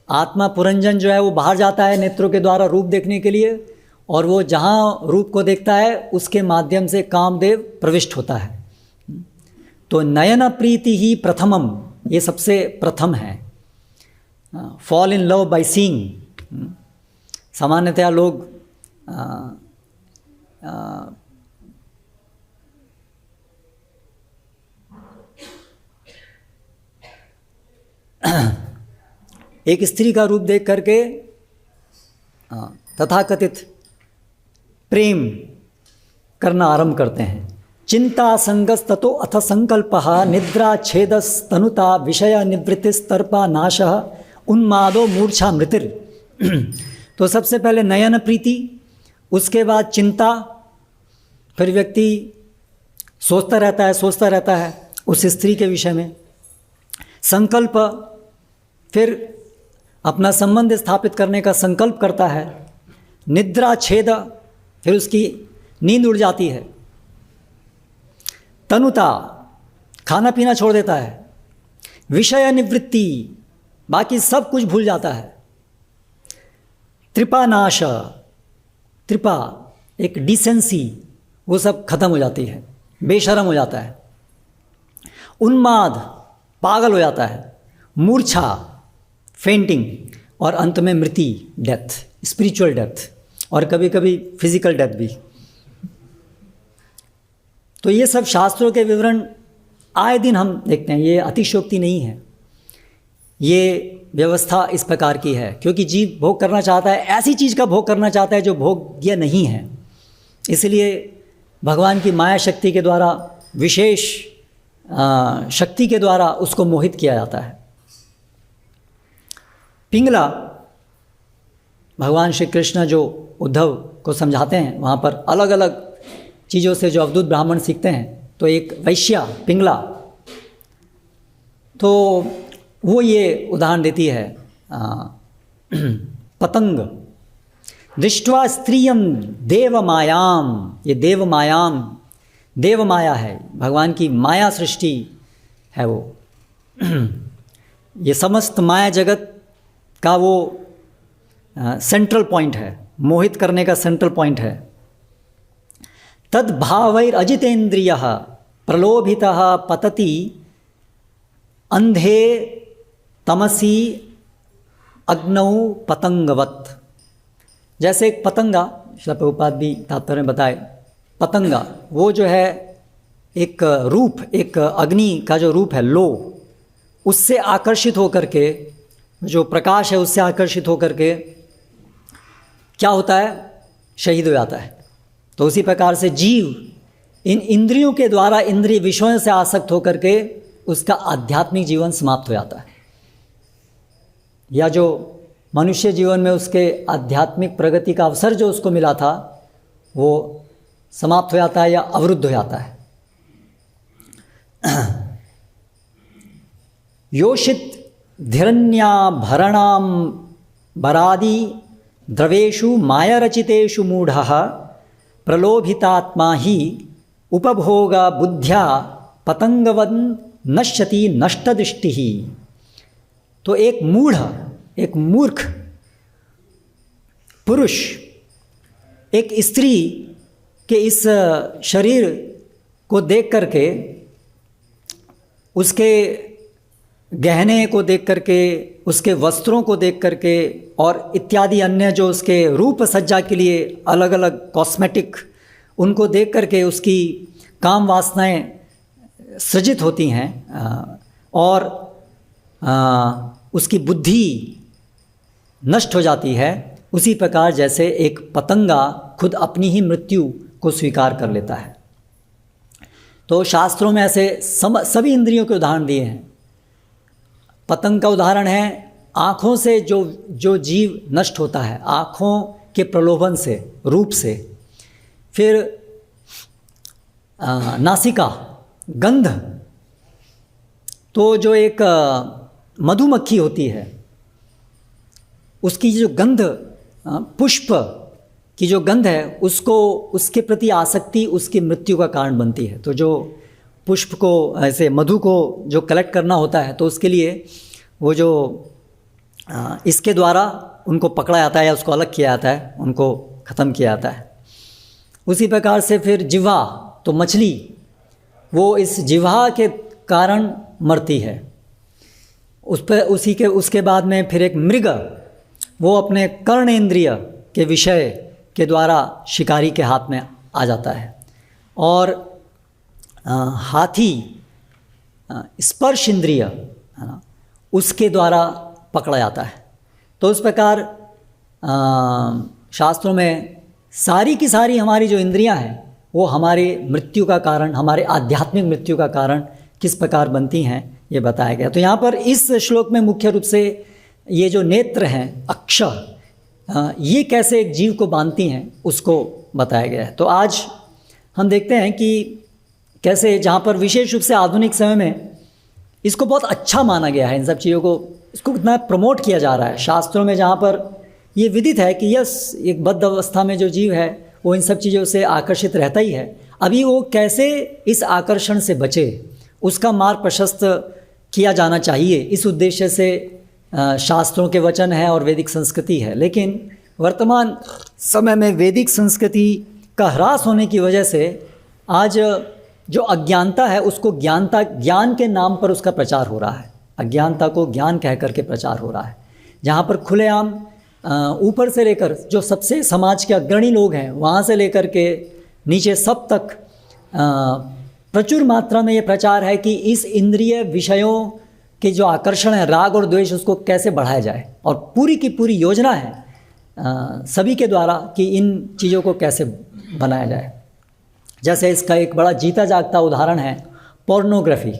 आत्मा पुरंजन जो है वो बाहर जाता है नेत्रों के द्वारा रूप देखने के लिए, और वो जहाँ रूप को देखता है उसके माध्यम से कामदेव प्रविष्ट होता है। तो नयन प्रीति ही प्रथमम, ये सबसे प्रथम है। Fall in love by seeing. सामान्यतया लोग एक स्त्री का रूप देख करके तथाकथित प्रेम करना आरंभ करते हैं। चिंता संगस्ततो अथ संकल्पः निद्रा छेदस्तनुता विषय निवृत्तिस्तर्पा नाशः उन्मादो मूर्छा मृतिर। तो सबसे पहले नयन प्रीति, उसके बाद चिंता, फिर व्यक्ति सोचता रहता है उस स्त्री के विषय में। संकल्प, फिर अपना संबंध स्थापित करने का संकल्प करता है। निद्रा छेद, फिर उसकी नींद उड़ जाती है। तनुता, खाना पीना छोड़ देता है। विषय निवृत्ति, बाकी सब कुछ भूल जाता है। त्रिपानाश, त्रिपा एक डिसेंसी, वो सब खत्म हो जाती है, बेशरम हो जाता है। उन्माद, पागल हो जाता है। मूर्छा, फेंटिंग, और अंत में मृति, डेथ, स्पिरिचुअल डेथ, और कभी कभी फिजिकल डेथ भी। तो ये सब शास्त्रों के विवरण आए दिन हम देखते हैं, ये अतिशयोक्ति नहीं है। ये व्यवस्था इस प्रकार की है क्योंकि जीव भोग करना चाहता है, ऐसी चीज़ का भोग करना चाहता है जो भोग्य नहीं है। इसलिए भगवान की माया शक्ति के द्वारा, विशेष शक्ति के द्वारा उसको मोहित किया जाता है। पिंगला, भगवान श्री कृष्ण जो उद्धव को समझाते हैं, वहाँ पर अलग अलग चीज़ों से जो अवधूत ब्राह्मण सीखते हैं। तो एक वैश्या पिंगला, तो वो ये उदाहरण देती है, पतंग दृष्ट्वा स्त्रियम देवमायाम, ये देवमायाम, देवमाया है, भगवान की माया सृष्टि है वो। ये समस्त माया जगत का वो सेंट्रल पॉइंट है, मोहित करने का सेंट्रल पॉइंट है। तद भावैर अजितेन्द्रियः प्रलोभितः पतति अंधे तमसी अग्नौ पतंगवत। जैसे एक पतंगा, श्रील प्रभुपाद भी तात्पर्य में बताए, पतंगा वो जो है एक रूप, एक अग्नि का जो रूप है लो, उससे आकर्षित होकर के, जो प्रकाश है उससे आकर्षित होकर के क्या होता है, शहीद हो जाता है। तो उसी प्रकार से जीव इन इंद्रियों के द्वारा, इंद्रिय विषयों से आसक्त होकर के उसका आध्यात्मिक जीवन समाप्त हो जाता है, या जो मनुष्य जीवन में उसके आध्यात्मिक प्रगति का अवसर जो उसको मिला था वो समाप्त हो जाता है या अवरुद्ध हो जाता है। योषित धिरण्याभरणाम बरादि द्रवेषु मायारचितेषु मूढ़ः प्रलोभितात्मा ही उपभोग बुद्ध्या पतंगवन नश्यति नष्टदृष्टि। तो एक मूढ़, एक मूर्ख पुरुष एक स्त्री के इस शरीर को देख करके, उसके गहने को देख करके, उसके वस्त्रों को देख करके, और इत्यादि अन्य जो उसके रूप सज्जा के लिए अलग अलग कॉस्मेटिक, उनको देख करके उसकी काम वासनाएं सृजित होती हैं, और उसकी बुद्धि नष्ट हो जाती है। उसी प्रकार जैसे एक पतंगा खुद अपनी ही मृत्यु को स्वीकार कर लेता है। तो शास्त्रों में ऐसे सभी इंद्रियों के उदाहरण दिए हैं। पतंग का उदाहरण है आँखों से जो जीव नष्ट होता है, आँखों के प्रलोभन से, रूप से। फिर नासिका, गंध, तो जो एक मधुमक्खी होती है उसकी जो गंध, पुष्प कि जो गंध है उसको, उसके प्रति आसक्ति उसकी मृत्यु का कारण बनती है। तो जो पुष्प को, ऐसे मधु को जो कलेक्ट करना होता है, तो उसके लिए वो जो इसके द्वारा उनको पकड़ा जाता है या उसको अलग किया जाता है, उनको ख़त्म किया जाता है। उसी प्रकार से फिर जिह्वा, तो मछली वो इस जिह्वा के कारण मरती है। उस पर उसके बाद में फिर एक मृग, वो अपने कर्णेंद्रिय के विषय के द्वारा शिकारी के हाथ में आ जाता है। और हाथी स्पर्श इंद्रिय, है ना, उसके द्वारा पकड़ा जाता है। तो उस प्रकार शास्त्रों में सारी की सारी हमारी जो इंद्रियां हैं वो हमारी मृत्यु का कारण, हमारे आध्यात्मिक मृत्यु का कारण किस प्रकार बनती हैं, ये बताया गया। तो यहाँ पर इस श्लोक में मुख्य रूप से ये जो नेत्र हैं, अक्ष, ये कैसे एक जीव को बांधती हैं उसको बताया गया है। तो आज हम देखते हैं कि कैसे, जहाँ पर विशेष रूप से आधुनिक समय में इसको बहुत अच्छा माना गया है, इन सब चीज़ों को, इसको कितना प्रमोट किया जा रहा है शास्त्रों में, जहाँ पर ये विदित है कि यस, एक बद्ध अवस्था में जो जीव है वो इन सब चीज़ों से आकर्षित रहता ही है। अभी वो कैसे इस आकर्षण से बचे, उसका मार्ग प्रशस्त किया जाना चाहिए, इस उद्देश्य से शास्त्रों के वचन है और वैदिक संस्कृति है। लेकिन वर्तमान समय में वैदिक संस्कृति का ह्रास होने की वजह से आज जो अज्ञानता है उसको ज्ञान के नाम पर उसका प्रचार हो रहा है। अज्ञानता को ज्ञान कह करके प्रचार हो रहा है, जहाँ पर खुलेआम ऊपर से लेकर जो सबसे समाज के अग्रणी लोग हैं वहाँ से लेकर के नीचे सब तक प्रचुर मात्रा में ये प्रचार है कि इस इंद्रिय विषयों के जो आकर्षण है, राग और द्वेष, उसको कैसे बढ़ाया जाए। और पूरी की पूरी योजना है सभी के द्वारा कि इन चीज़ों को कैसे बनाया जाए। जैसे इसका एक बड़ा जीता जागता उदाहरण है पोर्नोग्राफी।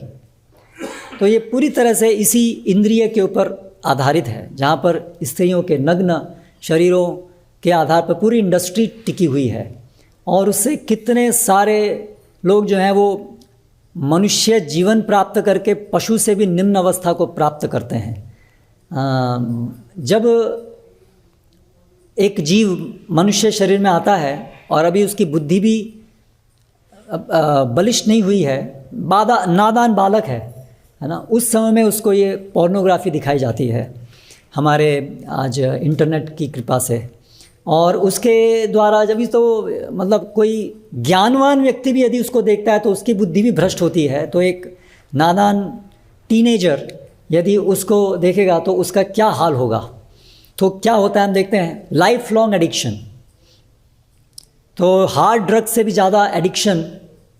तो ये पूरी तरह से इसी इंद्रिय के ऊपर आधारित है, जहाँ पर स्त्रियों के नग्न शरीरों के आधार पर पूरी इंडस्ट्री टिकी हुई है। और उससे कितने सारे लोग जो हैं वो मनुष्य जीवन प्राप्त करके पशु से भी निम्न अवस्था को प्राप्त करते हैं। जब एक जीव मनुष्य शरीर में आता है और अभी उसकी बुद्धि भी बलिष्ठ नहीं हुई है, नादान बालक है ना, उस समय में उसको ये पोर्नोग्राफी दिखाई जाती है हमारे आज इंटरनेट की कृपा से। और उसके द्वारा जब तो मतलब कोई ज्ञानवान व्यक्ति भी यदि उसको देखता है तो उसकी बुद्धि भी भ्रष्ट होती है। तो एक नादान टीनेजर यदि उसको देखेगा तो उसका क्या हाल होगा। तो क्या होता है हम देखते हैं, लाइफ लॉन्ग एडिक्शन। तो हार्ड ड्रग से भी ज़्यादा एडिक्शन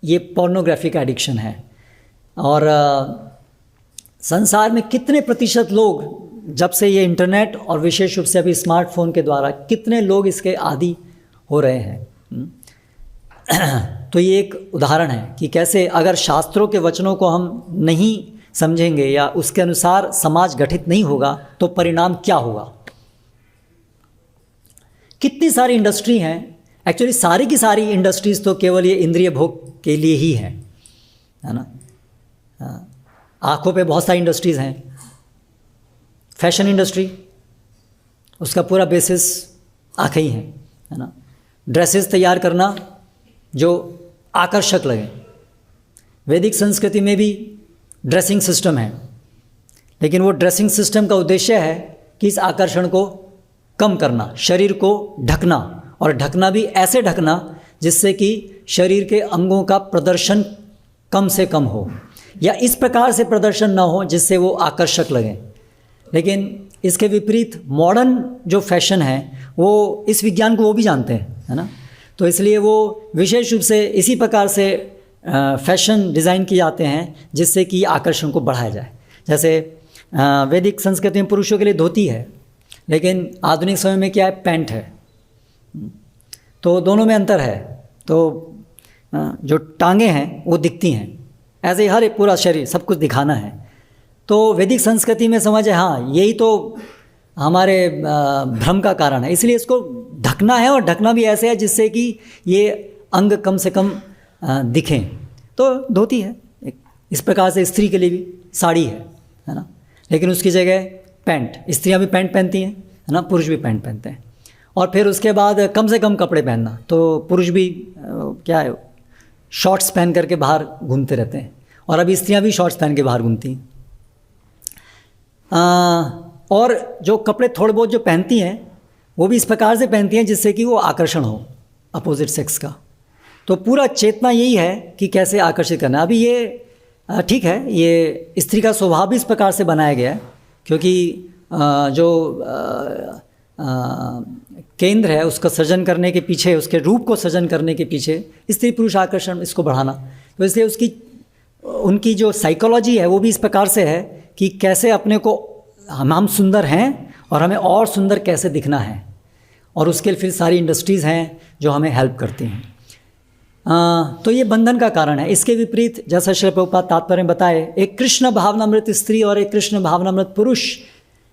ये पोर्नोग्राफी का एडिक्शन है। और संसार में कितने प्रतिशत लोग, जब से ये इंटरनेट और विशेष रूप से अभी स्मार्टफोन के द्वारा कितने लोग इसके आदी हो रहे हैं। तो ये एक उदाहरण है कि कैसे अगर शास्त्रों के वचनों को हम नहीं समझेंगे या उसके अनुसार समाज गठित नहीं होगा तो परिणाम क्या होगा। कितनी सारी इंडस्ट्री हैं, एक्चुअली सारी की सारी इंडस्ट्रीज़ तो केवल ये इंद्रिय भोग के लिए ही है ना। आँखों पे बहुत सारी इंडस्ट्रीज़ हैं। फैशन इंडस्ट्री, उसका पूरा बेसिस आँखें ही है ना। ड्रेसेस तैयार करना जो आकर्षक लगे। वैदिक संस्कृति में भी ड्रेसिंग सिस्टम है, लेकिन वो ड्रेसिंग सिस्टम का उद्देश्य है कि इस आकर्षण को कम करना, शरीर को ढकना, और ढकना भी ऐसे ढकना जिससे कि शरीर के अंगों का प्रदर्शन कम से कम हो, या इस प्रकार से प्रदर्शन ना हो जिससे वो आकर्षक लगें। लेकिन इसके विपरीत मॉडर्न जो फैशन है वो इस विज्ञान को वो भी जानते हैं, है ना। तो इसलिए वो विशेष रूप से इसी प्रकार से फैशन डिज़ाइन किए जाते हैं जिससे कि आकर्षण को बढ़ाया जाए। जैसे वैदिक संस्कृति में पुरुषों के लिए धोती है, लेकिन आधुनिक समय में क्या है, पैंट है। तो दोनों में अंतर है। तो जो टांगे हैं वो दिखती हैं, ऐसे ही हर एक पूरा शरीर सब कुछ दिखाना है। तो वैदिक संस्कृति में समझ है, हाँ यही तो हमारे भ्रम का कारण है, इसलिए इसको ढकना है, और ढकना भी ऐसे है जिससे कि ये अंग कम से कम दिखें। तो धोती है। इस प्रकार से स्त्री के लिए भी साड़ी है ना, लेकिन उसकी जगह पैंट। स्त्रियां भी पैंट पहनती हैं, है ना, पुरुष भी पैंट पहनते हैं। और फिर उसके बाद कम से कम कपड़े पहनना। तो पुरुष भी क्या है, शॉर्ट्स पहन करके बाहर घूमते रहते हैं, और अभी स्त्रियां भी शॉर्ट्स पहन के बाहर घूमती हैं। और जो कपड़े थोड़े बहुत जो पहनती हैं वो भी इस प्रकार से पहनती हैं जिससे कि वो आकर्षण हो अपोजिट सेक्स का। तो पूरा चेतना यही है कि कैसे आकर्षित करना। अभी ये ठीक है, ये स्त्री का स्वभाव भी इस प्रकार से बनाया गया है, क्योंकि जो केंद्र है उसका सृजन करने के पीछे, उसके रूप को सृजन करने के पीछे स्त्री पुरुष आकर्षण, इसको बढ़ाना। तो इसलिए उनकी जो साइकोलॉजी है वो भी इस प्रकार से है कि कैसे अपने को हम सुंदर हैं और हमें और सुंदर कैसे दिखना है, और उसके लिए फिर सारी इंडस्ट्रीज़ हैं जो हमें हेल्प करती हैं। तो ये बंधन का कारण है। इसके विपरीत जैसा श्री प्रभुपाद तात्पर्य में बताए, एक कृष्ण भावनामृत स्त्री और एक कृष्ण भावनामृत पुरुष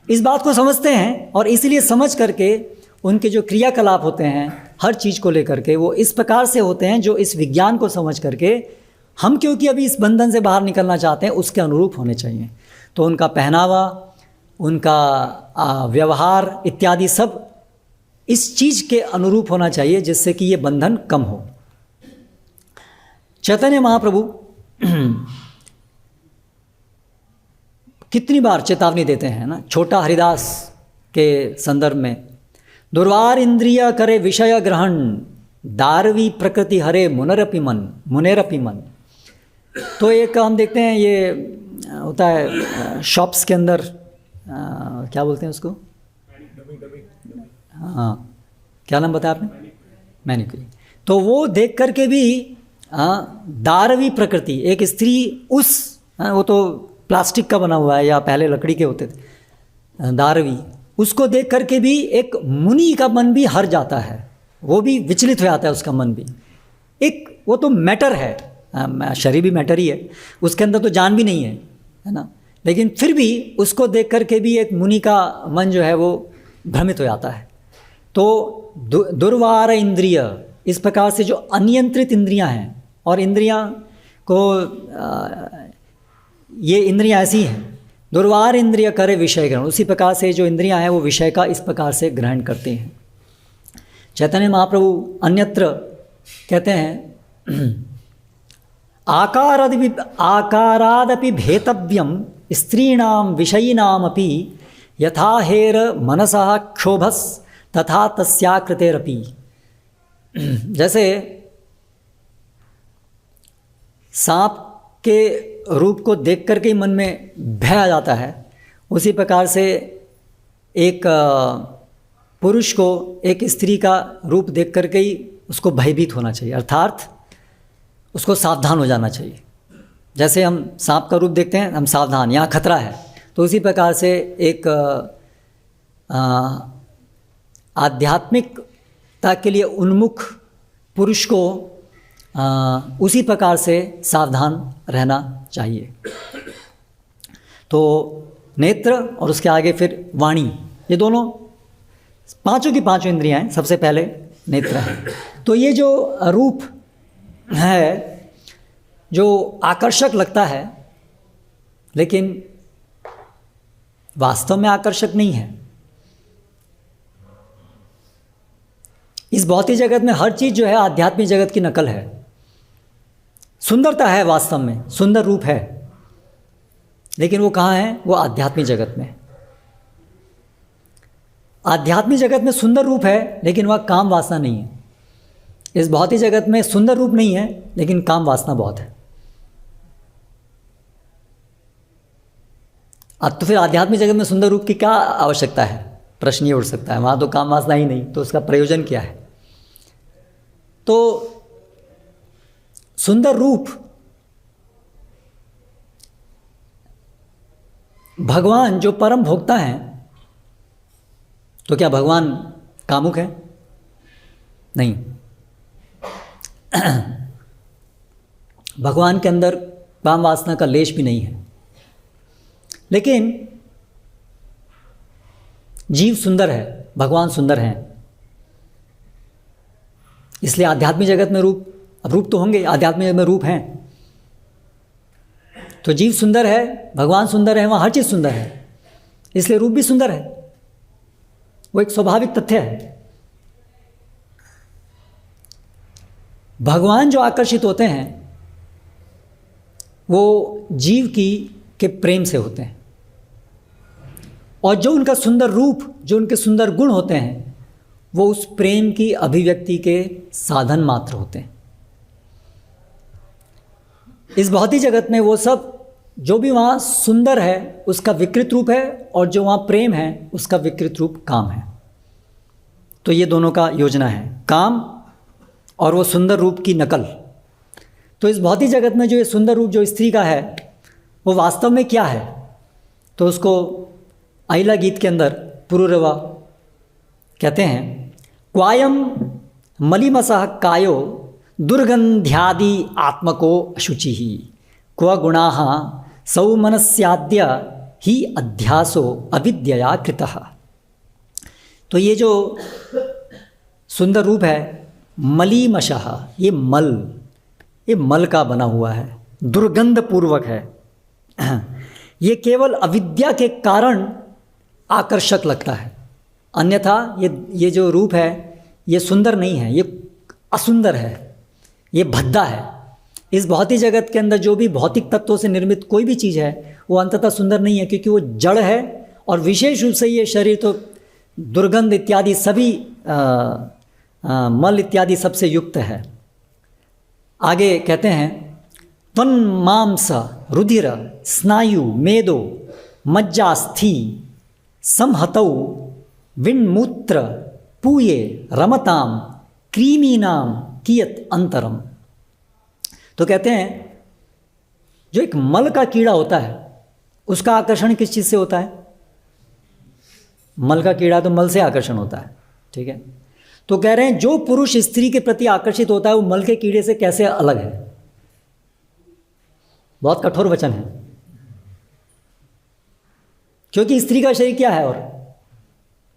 इस बात को समझते हैं, और इसीलिए समझ करके उनके जो क्रियाकलाप होते हैं हर चीज़ को लेकर के वो इस प्रकार से होते हैं जो इस विज्ञान को समझ करके हम, क्योंकि अभी इस बंधन से बाहर निकलना चाहते हैं, उसके अनुरूप होने चाहिए। तो उनका पहनावा, उनका व्यवहार इत्यादि सब इस चीज़ के अनुरूप होना चाहिए जिससे कि ये बंधन कम हो। चैतन्य महाप्रभु कितनी बार चेतावनी देते हैं ना, छोटा हरिदास के संदर्भ में, दुर्वार इंद्रिय करे विषय ग्रहण, दारवी प्रकृति हरे मुनेरपि मन। तो एक हम देखते हैं ये होता है शॉप्स के अंदर, क्या बोलते हैं उसको, हाँ क्या नाम बताया आपने, मैनिक्यूरी। तो वो देख करके भी दारवी प्रकृति, एक स्त्री वो तो प्लास्टिक का बना हुआ है या पहले लकड़ी के होते थे, दारवी, उसको देख करके भी एक मुनि का मन भी हर जाता है, वो भी विचलित हो जाता है उसका मन भी। एक वो तो मैटर है, शरीर भी मैटर ही है, उसके अंदर तो जान भी नहीं है ना, लेकिन फिर भी उसको देख करके भी एक मुनि का मन जो है वो भ्रमित हो जाता है। तो दुर्वार इंद्रिय, इस प्रकार से जो अनियंत्रित इंद्रियां हैं, और इंद्रियां को ये इंद्रियां ऐसी हैं, दुर्वार इंद्रिय करे विषय ग्रहण, उसी प्रकार से जो इंद्रियां हैं वो विषय का इस प्रकार से ग्रहण करती हैं। चैतन्य महाप्रभु अन्यत्र कहते हैं, आकारादपि भेतव्यम स्त्रीणाम विषयिनामपि यथा हेर मनसः क्षोभस तथा तस्याकृतेरपि। जैसे सांप के रूप को देख करके ही मन में भय आ जाता है, उसी प्रकार से एक पुरुष को एक स्त्री का रूप देख करके ही उसको भयभीत होना चाहिए, अर्थात उसको सावधान हो जाना चाहिए। जैसे हम सांप का रूप देखते हैं, हम सावधान, यहाँ खतरा है, तो उसी प्रकार से एक आध्यात्मिकता के लिए उन्मुख पुरुष को उसी प्रकार से सावधान रहना चाहिए। तो नेत्र और उसके आगे फिर वाणी, ये दोनों पांचों की पांचों इंद्रियां हैं। सबसे पहले नेत्र है, तो ये जो रूप है जो आकर्षक लगता है लेकिन वास्तव में आकर्षक नहीं है। इस भौतिक जगत में हर चीज़ जो है आध्यात्मिक जगत की नकल है। सुंदरता है, वास्तव में सुंदर रूप है, लेकिन वो कहाँ है, वो आध्यात्मिक जगत में। आध्यात्मिक जगत में सुंदर रूप है लेकिन वह काम वासना नहीं है। इस भौतिक जगत में सुंदर रूप नहीं है लेकिन काम वासना बहुत है। अब तो फिर आध्यात्मिक जगत में सुंदर रूप की क्या आवश्यकता है, प्रश्न ये उठ सकता है। वहाँ तो काम वासना ही नहीं, तो उसका प्रयोजन क्या है। तो सुंदर रूप, भगवान जो परम भोक्ता हैं, तो क्या भगवान कामुक है? नहीं। भगवान के अंदर काम वासना का लेश भी नहीं है, लेकिन जीव सुंदर है, भगवान सुंदर हैं, इसलिए आध्यात्मिक जगत में रूप, अब रूप तो होंगे, आध्यात्मिक जगत में रूप हैं। तो जीव सुंदर है, भगवान सुंदर है, वहाँ हर चीज़ सुंदर है, इसलिए रूप भी सुंदर है। वो एक स्वाभाविक तथ्य है। भगवान जो आकर्षित होते हैं वो जीव के प्रेम से होते हैं, और जो उनका सुंदर रूप, जो उनके सुंदर गुण होते हैं, वो उस प्रेम की अभिव्यक्ति के साधन मात्र होते हैं। इस भौतिक जगत में वो सब जो भी वहाँ सुंदर है उसका विकृत रूप है, और जो वहाँ प्रेम है उसका विकृत रूप काम है। तो ये दोनों का योजना है, काम और वो सुंदर रूप की नकल। तो इस भौतिक जगत में जो ये सुंदर रूप जो स्त्री का है वो वास्तव में क्या है, तो उसको आइला गीत के अंदर पुरुरवा कहते हैं, क्वायम मलिमसः कायो दुर्गंध्यादि आत्मको अशुचि ही क्व गुणाः सौमनस्याद्य ही अध्यासो अविद्यया कृतः। तो ये जो सुंदर रूप है मलिमशः, ये मल का बना हुआ है, दुर्गंध पूर्वक है। ये केवल अविद्या के कारण आकर्षक लगता है, अन्यथा ये जो रूप है ये सुंदर नहीं है, ये असुंदर है, ये भद्दा है। इस भौतिक जगत के अंदर जो भी भौतिक तत्वों से निर्मित कोई भी चीज़ है वो अंततः सुंदर नहीं है, क्योंकि वो जड़ है, और विशेष रूप से ये शरीर तो दुर्गंध इत्यादि सभी मल इत्यादि सबसे युक्त है। आगे कहते हैं, त्वन् मांस रुधिर स्नायु मेदो मज्जास्थि संहतौ विन्मूत्र पूये रमताम क्रीमीनाम कियत अंतरम। तो कहते हैं जो एक मल का कीड़ा होता है उसका आकर्षण किस चीज़ से होता है? मल का कीड़ा तो मल से आकर्षण होता है, ठीक है। तो कह रहे हैं जो पुरुष स्त्री के प्रति आकर्षित होता है वो मल के कीड़े से कैसे अलग है। बहुत कठोर वचन है, क्योंकि स्त्री का शरीर क्या है और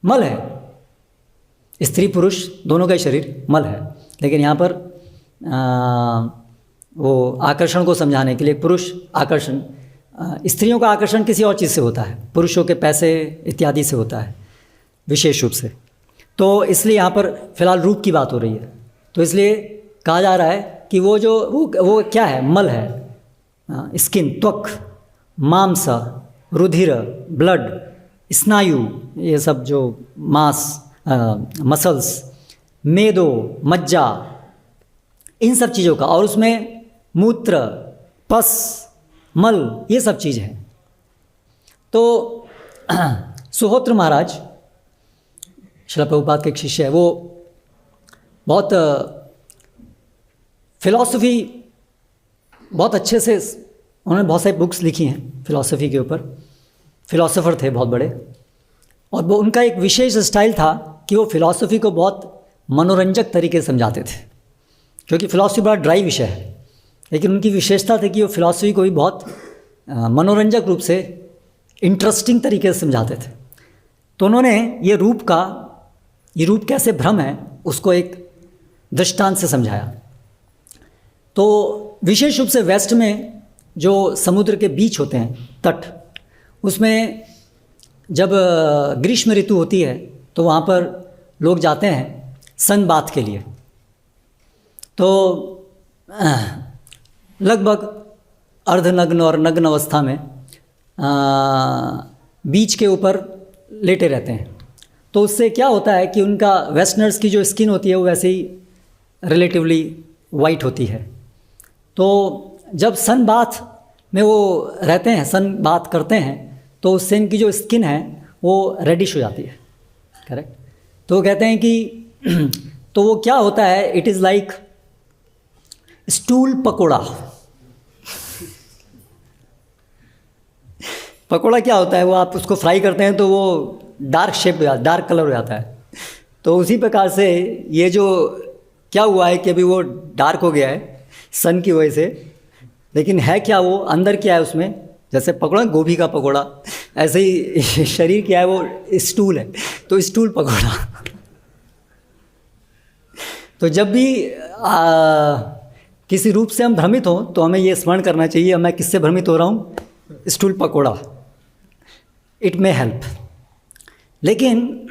मल है, स्त्री पुरुष दोनों का शरीर मल है। लेकिन यहाँ पर वो आकर्षण को समझाने के लिए पुरुष आकर्षण, स्त्रियों का आकर्षण किसी और चीज़ से होता है, पुरुषों के पैसे इत्यादि से होता है विशेष रूप से। तो इसलिए यहाँ पर फिलहाल रूप की बात हो रही है, तो इसलिए कहा जा रहा है कि वो क्या है, मल है, स्किन, त्वक, मांस, रुधिर, ब्लड, स्नायु, ये सब जो मांस, मसल्स, मेदो, मज्जा, इन सब चीज़ों का, और उसमें मूत्र, पस, मल, ये सब चीज़ है। तो सुहोत्र महाराज श्रील प्रभुपाद के एक शिष्य है, वो बहुत फिलॉसफी बहुत अच्छे से, उन्होंने बहुत सारी बुक्स लिखी हैं फिलॉसफी के ऊपर, फिलॉसफर थे बहुत बड़े, और वो उनका एक विशेष स्टाइल था कि वो फिलॉसफी को बहुत मनोरंजक तरीके से समझाते थे, क्योंकि फिलॉसफी बड़ा ड्राई विषय है, लेकिन उनकी विशेषता थी कि वो फिलॉसफी को भी बहुत मनोरंजक रूप से, इंटरेस्टिंग तरीके से समझाते थे। तो उन्होंने ये रूप कैसे भ्रम है उसको एक दृष्टांत से समझाया। तो विशेष रूप से वेस्ट में जो समुद्र के बीच होते हैं, तट, उसमें जब ग्रीष्म ऋतु होती है तो वहाँ पर लोग जाते हैं सन बाथ के लिए। तो लगभग अर्धनग्न और नग्न अवस्था में बीच के ऊपर लेटे रहते हैं। तो उससे क्या होता है कि उनका वेस्टर्नर्स की जो स्किन होती है वो वैसे ही रिलेटिवली वाइट होती है। तो जब सन बाथ में वो रहते हैं, सन बाथ करते हैं, तो उससे इनकी जो स्किन है वो रेडिश हो जाती है, करेक्ट। तो वो कहते हैं कि तो वो क्या होता है, it is like stool pakora. Pakora क्या होता है, वो आप उसको फ्राई करते हैं तो वो डार्क शेप हो जाता, डार्क कलर हो जाता है। तो उसी प्रकार से ये जो क्या हुआ है कि अभी वो डार्क हो गया है सन की वजह से, लेकिन है क्या, वो अंदर क्या है उसमें, जैसे पकोड़ा, गोभी का पकोड़ा, ऐसे ही शरीर क्या है, वो स्टूल है, तो स्टूल पकोड़ा। तो जब भी किसी रूप से हम भ्रमित हों तो हमें ये स्मरण करना चाहिए, मैं किससे भ्रमित हो रहा हूँ, stool pakora, it may help. लेकिन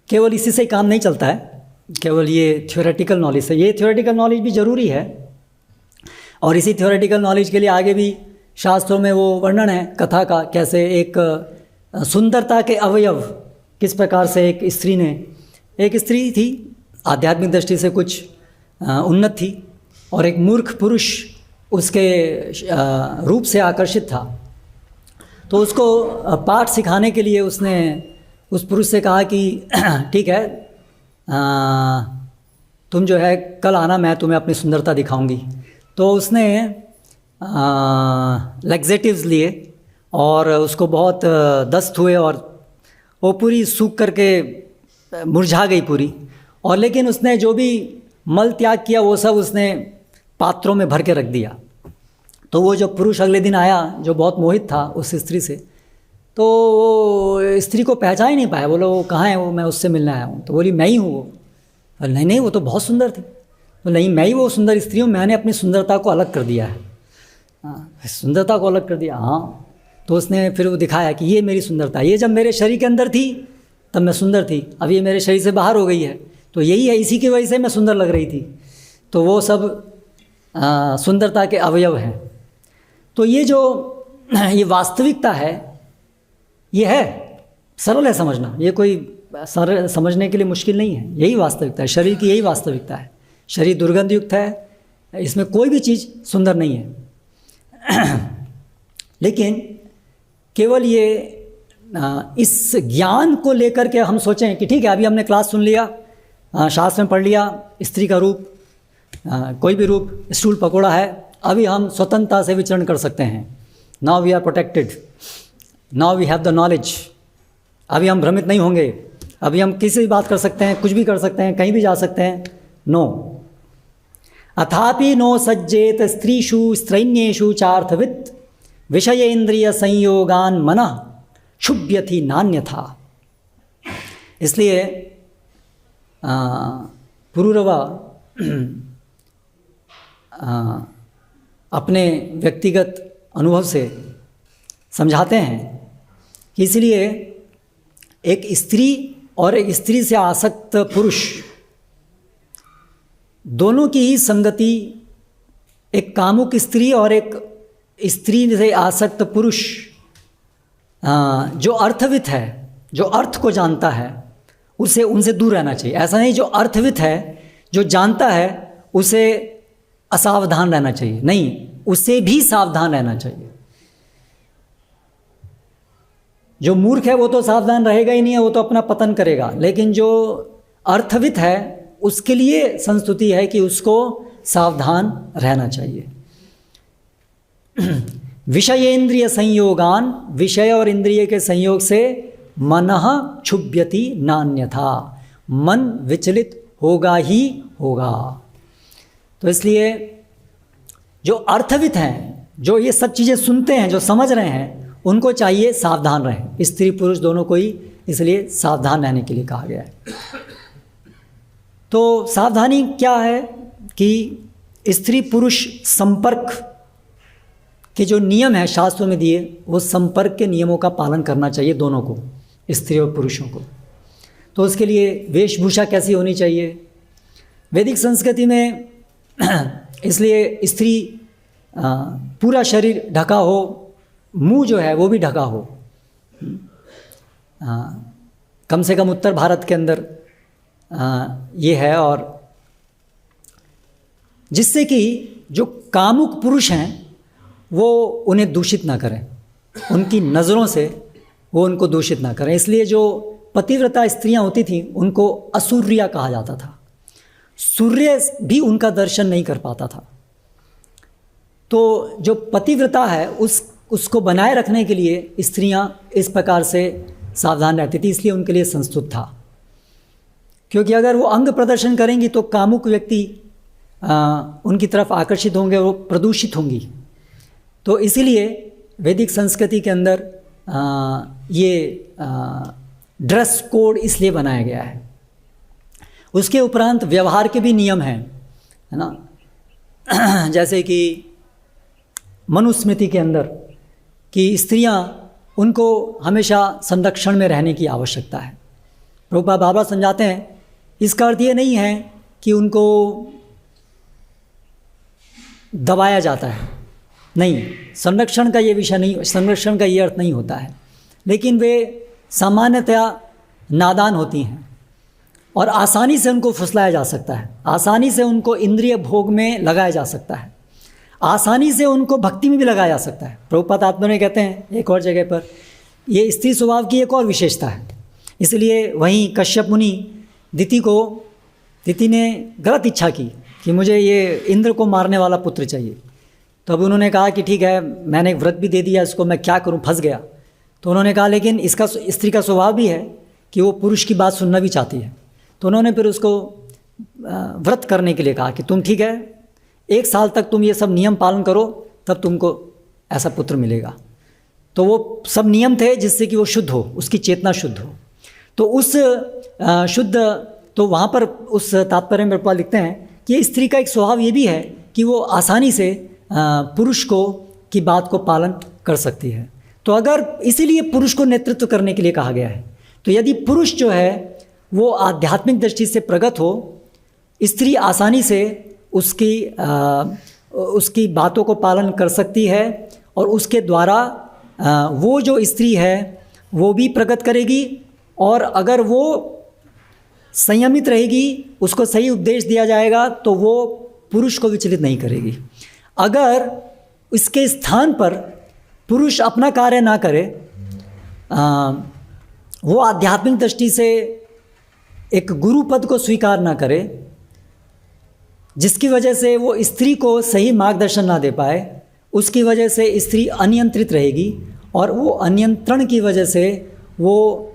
केवल इसी से काम नहीं चलता है, केवल ये थ्योरेटिकल नॉलेज से, ये थ्योरेटिकल नॉलेज भी ज़रूरी है, और इसी थ्योरेटिकल नॉलेज के लिए आगे भी शास्त्रों में वो वर्णन है कथा का, कैसे एक सुंदरता के अवयव किस प्रकार से एक स्त्री थी, आध्यात्मिक दृष्टि से कुछ उन्नत थी, और एक मूर्ख पुरुष उसके रूप से आकर्षित था। तो उसको पाठ सिखाने के लिए उसने उस पुरुष से कहा कि ठीक है, तुम जो है कल आना, मैं तुम्हें अपनी सुंदरता दिखाऊंगी। तो उसने लैक्सेटिव्स लिए और उसको बहुत दस्त हुए और वो पूरी सूख करके मुरझा गई पूरी, और लेकिन उसने जो भी मल त्याग किया वो सब उसने पात्रों में भर के रख दिया। तो वो जो पुरुष अगले दिन आया जो बहुत मोहित था उस स्त्री से, तो वो स्त्री को पहचान ही नहीं पाया। बोलो वो कहाँ है, वो मैं उससे मिलने आया हूँ। तो बोली मैं ही हूँ वो। नहीं नहीं, वो तो बहुत सुंदर थी। तो नहीं, मैं ही वो सुंदर स्त्री हूँ, मैंने अपनी सुंदरता को अलग कर दिया है। सुंदरता को अलग कर दिया, हाँ। तो उसने फिर वो दिखाया कि ये मेरी सुंदरता, ये जब मेरे शरीर के अंदर थी तब मैं सुंदर थी, अब ये मेरे शरीर से बाहर हो गई है, तो यही है, इसी की वजह से मैं सुंदर लग रही थी। तो वो सब सुंदरता के अवयव हैं। तो ये वास्तविकता है, ये है, सरल है समझना, ये कोई सरल समझने के लिए मुश्किल नहीं है। यही वास्तविकता है, शरीर की यही वास्तविकता है। शरीर दुर्गंध युक्त है, इसमें कोई भी चीज़ सुंदर नहीं है। लेकिन केवल ये इस ज्ञान को लेकर के हम सोचें कि ठीक है, अभी हमने क्लास सुन लिया, शास्त्र में पढ़ लिया, स्त्री का रूप, कोई भी रूप, स्टूल पकोड़ा है, अभी हम स्वतंत्रता से विचरण कर सकते हैं। Now we are protected, now we have the knowledge. अभी हम भ्रमित नहीं होंगे, अभी हम किसी भी बात कर सकते हैं, कुछ भी कर सकते हैं, कहीं भी जा सकते हैं। नो, अथापि नो सज्जेत स्त्रीषु स्त्रैण्येषु चार्थवित् विषयेन्द्रिय संयोगान मनः क्षुभ्यति नान्यथा। इसलिए पुरूरवा अपने व्यक्तिगत अनुभव से समझाते हैं कि इसलिए एक स्त्री और एक स्त्री से आसक्त पुरुष दोनों की ही संगति, एक कामुक स्त्री और एक स्त्री से आसक्त पुरुष जो अर्थवित है, जो अर्थ को जानता है, उसे उनसे दूर रहना चाहिए। ऐसा नहीं जो अर्थवित है, जो जानता है, उसे असावधान रहना चाहिए, नहीं, उससे भी सावधान रहना चाहिए। जो मूर्ख है वो तो सावधान रहेगा ही नहीं है, वो तो अपना पतन करेगा। लेकिन जो अर्थवित है उसके लिए संस्तुति है कि उसको सावधान रहना चाहिए। विषयेंद्रिय संयोगान, विषय और इंद्रिय के संयोग से मनः क्षुभ्यति नान्यथा, मन विचलित होगा ही होगा। तो इसलिए जो अर्थवित हैं, जो ये सब चीज़ें सुनते हैं, जो समझ रहे हैं, उनको चाहिए सावधान रहें। स्त्री पुरुष दोनों को ही इसलिए सावधान रहने के लिए कहा गया है। तो सावधानी क्या है कि स्त्री पुरुष संपर्क के जो नियम है शास्त्रों में दिए, वो संपर्क के नियमों का पालन करना चाहिए दोनों को, स्त्री और पुरुषों को। तो उसके लिए वेशभूषा कैसी होनी चाहिए वैदिक संस्कृति में, इसलिए स्त्री पूरा शरीर ढका हो, मुंह जो है वो भी ढका हो। कम से कम उत्तर भारत के अंदर ये है, और जिससे कि जो कामुक पुरुष हैं वो उन्हें दूषित ना करें, उनकी नज़रों से वो उनको दूषित ना करें। इसलिए जो पतिव्रता स्त्रियां होती थीं उनको असूर्या कहा जाता था। सूर्य भी उनका दर्शन नहीं कर पाता था। तो जो पतिव्रता है उसको बनाए रखने के लिए स्त्रियां इस प्रकार से सावधान रहती थी, इसलिए उनके लिए संस्तुत था। क्योंकि अगर वो अंग प्रदर्शन करेंगी तो कामुक व्यक्ति उनकी तरफ आकर्षित होंगे, वो प्रदूषित होंगी। तो इसीलिए वैदिक संस्कृति के अंदर ये ड्रेस कोड इसलिए बनाया गया है। उसके उपरांत व्यवहार के भी नियम हैं, है ना। जैसे कि मनुस्मृति के अंदर कि स्त्रियां, उनको हमेशा संरक्षण में रहने की आवश्यकता है। प्रभुपाद बाबा समझाते हैं इसका अर्थ ये नहीं है कि उनको दबाया जाता है, नहीं, संरक्षण का ये विषय नहीं, संरक्षण का ये अर्थ नहीं होता है। लेकिन वे सामान्यतया नादान होती हैं और आसानी से उनको फुसलाया जा सकता है, आसानी से उनको इंद्रिय भोग में लगाया जा सकता है, आसानी से उनको भक्ति में भी लगाया जा सकता है। प्रभुपाद आत्मा कहते हैं एक और जगह पर, ये स्त्री स्वभाव की एक और विशेषता है। इसलिए वहीं कश्यप मुनि दिति ने गलत इच्छा की कि मुझे ये इंद्र को मारने वाला पुत्र चाहिए। तो अब उन्होंने कहा कि ठीक है, मैंने एक व्रत भी दे दिया, इसको मैं क्या करूं, फंस गया। तो उन्होंने कहा लेकिन इसका स्त्री का स्वभाव भी है कि वो पुरुष की बात सुनना भी चाहती है। तो उन्होंने फिर उसको व्रत करने के लिए कहा कि तुम ठीक है, 1 साल तक तुम ये सब नियम पालन करो, तब तुमको ऐसा पुत्र मिलेगा। तो वो सब नियम थे जिससे कि वो शुद्ध हो, उसकी चेतना शुद्ध हो। तो उस तो वहाँ पर उस तात्पर्य में प्रभुपाद लिखते हैं कि स्त्री का एक स्वभाव ये भी है कि वो आसानी से पुरुष की बात को पालन कर सकती है। तो अगर इसीलिए पुरुष को नेतृत्व करने के लिए कहा गया है। तो यदि पुरुष जो है वो आध्यात्मिक दृष्टि से प्रगत हो, स्त्री आसानी से उसकी बातों को पालन कर सकती है और उसके द्वारा वो जो स्त्री है वो भी प्रगत करेगी। और अगर वो संयमित रहेगी, उसको सही उपदेश दिया जाएगा, तो वो पुरुष को विचलित नहीं करेगी। अगर इसके स्थान पर पुरुष अपना कार्य ना करे, वो आध्यात्मिक दृष्टि से एक गुरु पद को स्वीकार ना करे, जिसकी वजह से वो स्त्री को सही मार्गदर्शन ना दे पाए, उसकी वजह से स्त्री अनियंत्रित रहेगी और वो अनियंत्रण की वजह से वो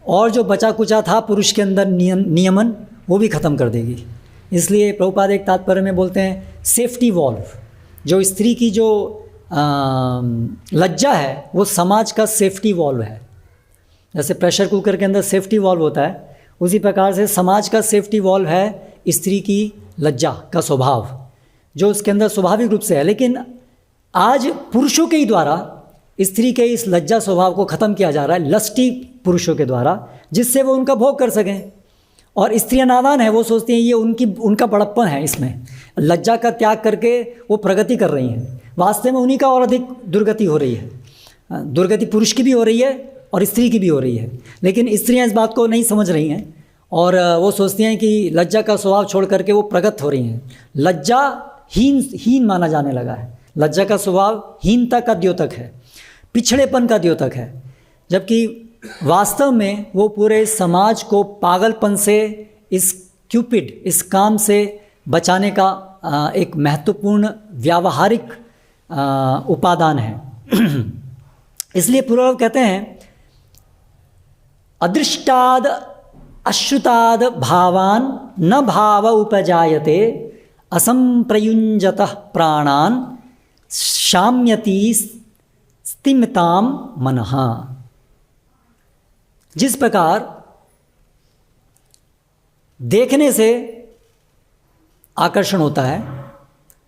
और जो बचा कुचा था पुरुष के अंदर नियमन, वो भी ख़त्म कर देगी। इसलिए प्रभुपाद एक तात्पर्य में बोलते हैं सेफ्टी वॉल्व, जो स्त्री की जो लज्जा है वो समाज का सेफ्टी वॉल्व है। जैसे प्रेशर कुकर के अंदर सेफ्टी वॉल्व होता है, उसी प्रकार से समाज का सेफ्टी वॉल्व है स्त्री की लज्जा का स्वभाव, जो उसके अंदर स्वाभाविक रूप से है। लेकिन आज पुरुषों के ही द्वारा स्त्री के इस लज्जा स्वभाव को ख़त्म किया जा रहा है, लस्टी पुरुषों के द्वारा, जिससे वो उनका भोग कर सकें। और स्त्रियां नादान है, वो सोचती हैं ये उनका बड़प्पन है, इसमें लज्जा का त्याग करके वो प्रगति कर रही हैं। वास्तव में उन्हीं का और अधिक दुर्गति हो रही है। दुर्गति पुरुष की भी हो रही है और स्त्री की भी हो रही है। लेकिन स्त्रियां इस बात को नहीं समझ रही हैं और वो सोचती हैं कि लज्जा का स्वभाव छोड़ करके वो प्रगत हो रही हैं। लज्जा हीन माना जाने लगा है। लज्जा का स्वभाव हीनता का द्योतक है, पिछड़ेपन का द्योतक है, जबकि वास्तव में वो पूरे समाज को पागलपन से, इस काम से बचाने का एक महत्वपूर्ण व्यावहारिक उपादान है। इसलिए पूर्व कहते हैं अदृष्टाद अश्रुताद भावान न भाव उपजायते असंप्रयुंजतः प्राणान शाम्यति स्तिमिताम मनः। जिस प्रकार देखने से आकर्षण होता है,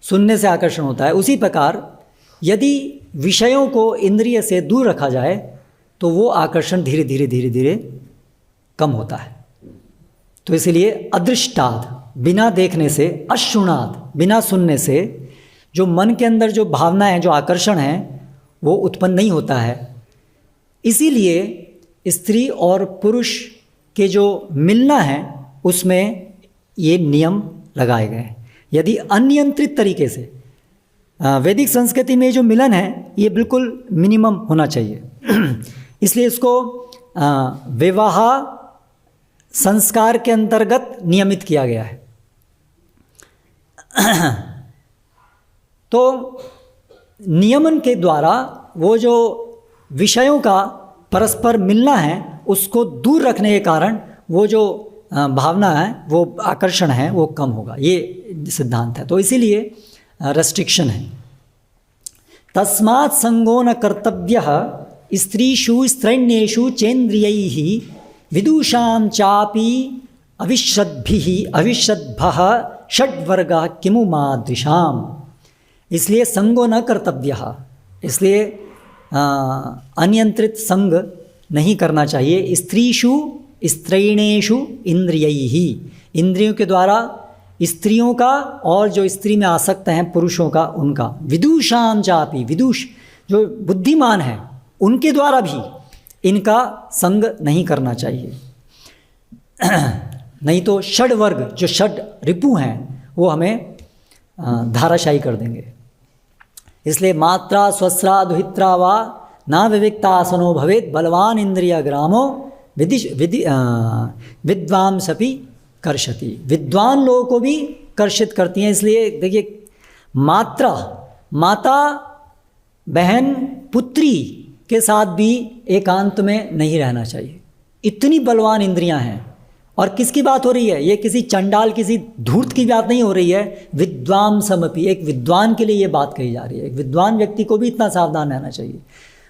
सुनने से आकर्षण होता है, उसी प्रकार यदि विषयों को इंद्रिय से दूर रखा जाए तो वो आकर्षण धीरे धीरे कम होता है। तो इसलिए अदृष्टाद, बिना देखने से, अश्रुणाद, बिना सुनने से जो मन के अंदर जो भावनाएं, जो आकर्षण है, वो उत्पन्न नहीं होता है। इसीलिए स्त्री और पुरुष के जो मिलना है उसमें ये नियम लगाए गए हैं। यदि अनियंत्रित तरीके से, वैदिक संस्कृति में जो मिलन है ये बिल्कुल मिनिमम होना चाहिए। इसलिए इसको विवाह संस्कार के अंतर्गत नियमित किया गया है। तो नियमन के द्वारा वो जो विषयों का परस्पर मिलना है उसको दूर रखने के कारण वो जो भावना है, वो आकर्षण है, वो कम होगा, ये सिद्धांत है। तो इसीलिए रेस्ट्रिक्शन है। तस्मात् संगो न कर्तव्यः स्त्रीषु स्त्रैण्येषु चेन्द्रियैः विदुषां चापि अविशद्भः षड्वर्गः किमु मादृशाम्। इसलिए संगो न कर्तव्यः, इसलिए अनियंत्रित संग नहीं करना चाहिए। स्त्रीषु स्त्रैणेषु इंद्रियैः, इंद्रियों के द्वारा स्त्रियों का और जो स्त्री में आसक्त हैं पुरुषों का उनका। विदुषाम चापि, विदुष जो बुद्धिमान है उनके द्वारा भी इनका संग नहीं करना चाहिए। नहीं तो षड वर्ग जो षड रिपु हैं वो हमें धाराशायी कर देंगे। इसलिए मात्रा स्वस्रा दुहित्रा वा ना विविक्ता आसनो भवेत बलवान इंद्रिय ग्रामो विद्वांसपि कर्षति। विद्वान लोगों को भी कर्षित करती हैं। इसलिए देखिए मात्रा, माता बहन पुत्री के साथ भी एकांत में नहीं रहना चाहिए। इतनी बलवान इंद्रियां हैं। और किसकी बात हो रही है? ये किसी चंडाल किसी धूर्त की बात नहीं हो रही है। विद्वांसमपि, एक विद्वान के लिए ये बात कही जा रही है। एक विद्वान व्यक्ति को भी इतना सावधान रहना चाहिए,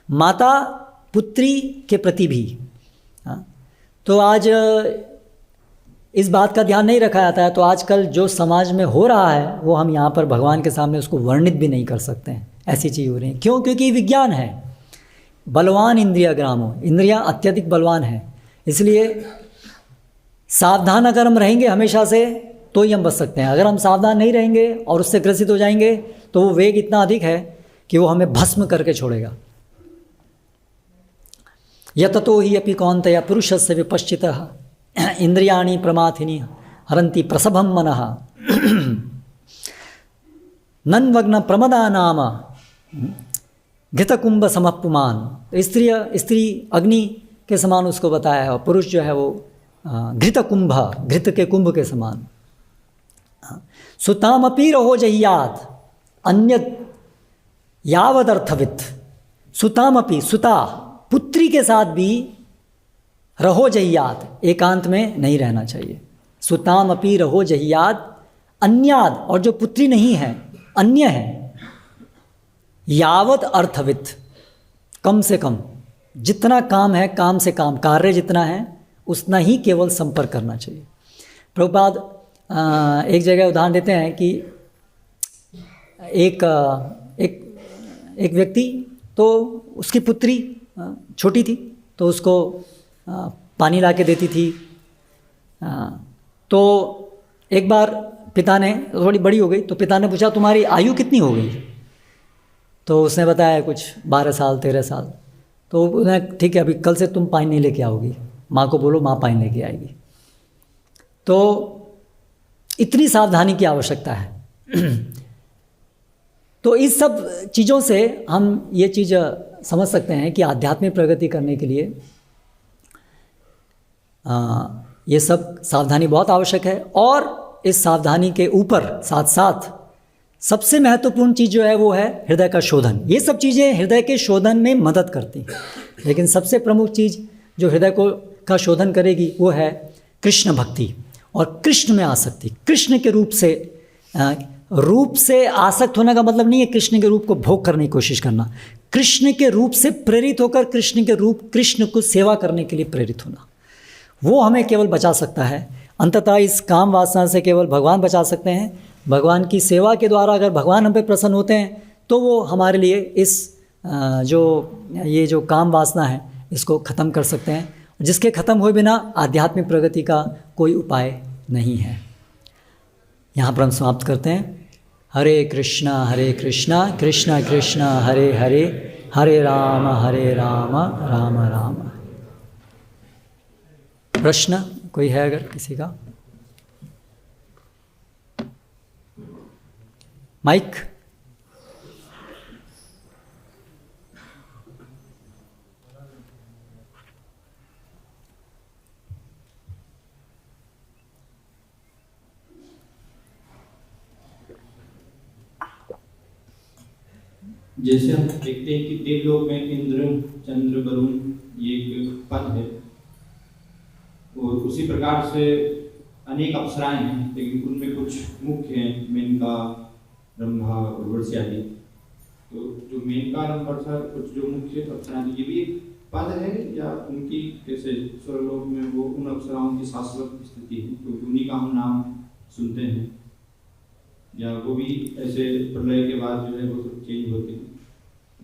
माता पुत्री के प्रति भी। हाँ, तो आज इस बात का ध्यान नहीं रखा जाता है। तो आजकल जो समाज में हो रहा है वो हम यहाँ पर भगवान के सामने उसको वर्णित भी नहीं कर सकते हैं। ऐसी चीज़ हो रही है। क्यों? क्योंकि विज्ञान है। बलवान इंद्रिय ग्रामो, इंद्रियां अत्यधिक बलवान हैं। इसलिए सावधान अगर हम रहेंगे हमेशा से तो ही हम बच सकते हैं। अगर हम सावधान नहीं रहेंगे और उससे ग्रसित हो जाएंगे तो वो वेग इतना अधिक है कि वो हमें भस्म करके छोड़ेगा। यततो ही अपि कौन्तेय पुरुषस्य विपश्चितः इंद्रियाणि प्रमाथिनी हरन्ति प्रसभं मनः नन्वग्न प्रमदा नाम घृतकुंभ समपुमान। स्त्री अग्नि के समान उसको बताया है और पुरुष जो है वो घृत कुंभ, घृत के कुंभ के समान। सुतामपि रहो जहियात अन्य यावदर्थवित। सुतामपि, सुता पुत्री के साथ भी रहो जहियात, एकांत में नहीं रहना चाहिए। सुतामपि रहो जहियात अन्याद, और जो पुत्री नहीं है अन्य है, यावत अर्थवित, कम से कम जितना काम है, काम से काम, कार्य जितना है उतना ही केवल संपर्क करना चाहिए। प्रभुपाद एक जगह उदाहरण देते हैं कि एक व्यक्ति, तो उसकी पुत्री छोटी थी तो उसको पानी ला के देती थी। तो एक बार पिता ने, थोड़ी बड़ी हो गई तो पिता ने पूछा तुम्हारी आयु कितनी हो गई? तो उसने बताया कुछ 12 साल 13 साल। तो उन्हें ठीक है अभी कल से तुम पानी नहीं लेके आओगी, माँ को बोलो माँ पानी लेके आएगी। तो इतनी सावधानी की आवश्यकता है। तो इस सब चीज़ों से हम ये चीज़ समझ सकते हैं कि आध्यात्मिक प्रगति करने के लिए ये सब सावधानी बहुत आवश्यक है। और इस सावधानी के ऊपर साथ साथ सबसे महत्वपूर्ण चीज़ जो है वो है हृदय का शोधन। ये सब चीज़ें हृदय के शोधन में मदद करती हैं, लेकिन सबसे प्रमुख चीज़ जो हृदय का शोधन करेगी वो है कृष्ण भक्ति और कृष्ण में आसक्ति। कृष्ण के रूप से आसक्त होने का मतलब नहीं है कृष्ण के रूप को भोग करने की कोशिश करना। कृष्ण के रूप से प्रेरित होकर कृष्ण को सेवा करने के लिए प्रेरित होना, वो हमें केवल बचा सकता है। अंततः इस काम वासना से केवल भगवान बचा सकते हैं। भगवान की सेवा के द्वारा अगर भगवान हम पे प्रसन्न होते हैं तो वो हमारे लिए इस ये जो काम वासना है इसको ख़त्म कर सकते हैं, जिसके ख़त्म हुए बिना आध्यात्मिक प्रगति का कोई उपाय नहीं है। यहाँ पर हम समाप्त करते हैं। हरे कृष्णा कृष्णा कृष्णा हरे हरे, हरे राम राम राम। प्रश्न कोई है अगर किसी का? माइक। जैसे हम देखते हैं कि देवलोक में इंद्र, चंद्र, वरुण ये एक पद है, और उसी प्रकार से अनेक अप्सराएं हैं, लेकिन उनमें कुछ मुख्य हैं, मेनका, ब्रह्मा, उर्वशी आदि। तो जो मेनका, ब्रह्मा, कुछ जो मुख्य अप्सराएं, ये भी एक पद है या उनकी कैसे स्वर्गलोक में वो उन अप्सराओं की शाश्वत स्थिति है, क्योंकि उन्हीं का हम नाम सुनते हैं, या वो भी ऐसे प्रलय के बाद जो है वो सब चेंज होते हैं?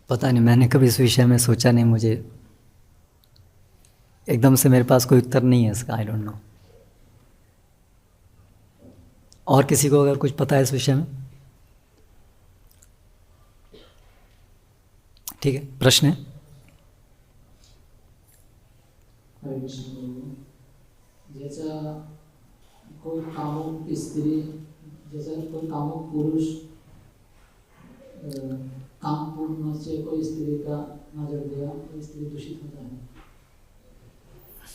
पता नहीं, मैंने कभी इस विषय में सोचा नहीं। मुझे एकदम से मेरे पास कोई उत्तर नहीं है इसका। I don't know. और किसी को अगर कुछ पता है इस विषय में? ठीक है, प्रश्न है? हरे कृष्ण प्रभु, जैसा कोई कामुक स्त्री, जैसा कोई कामुक पुरुष कामपूर्ण से कोई स्त्री का नजर दिया तो स्त्री दूषित होता है,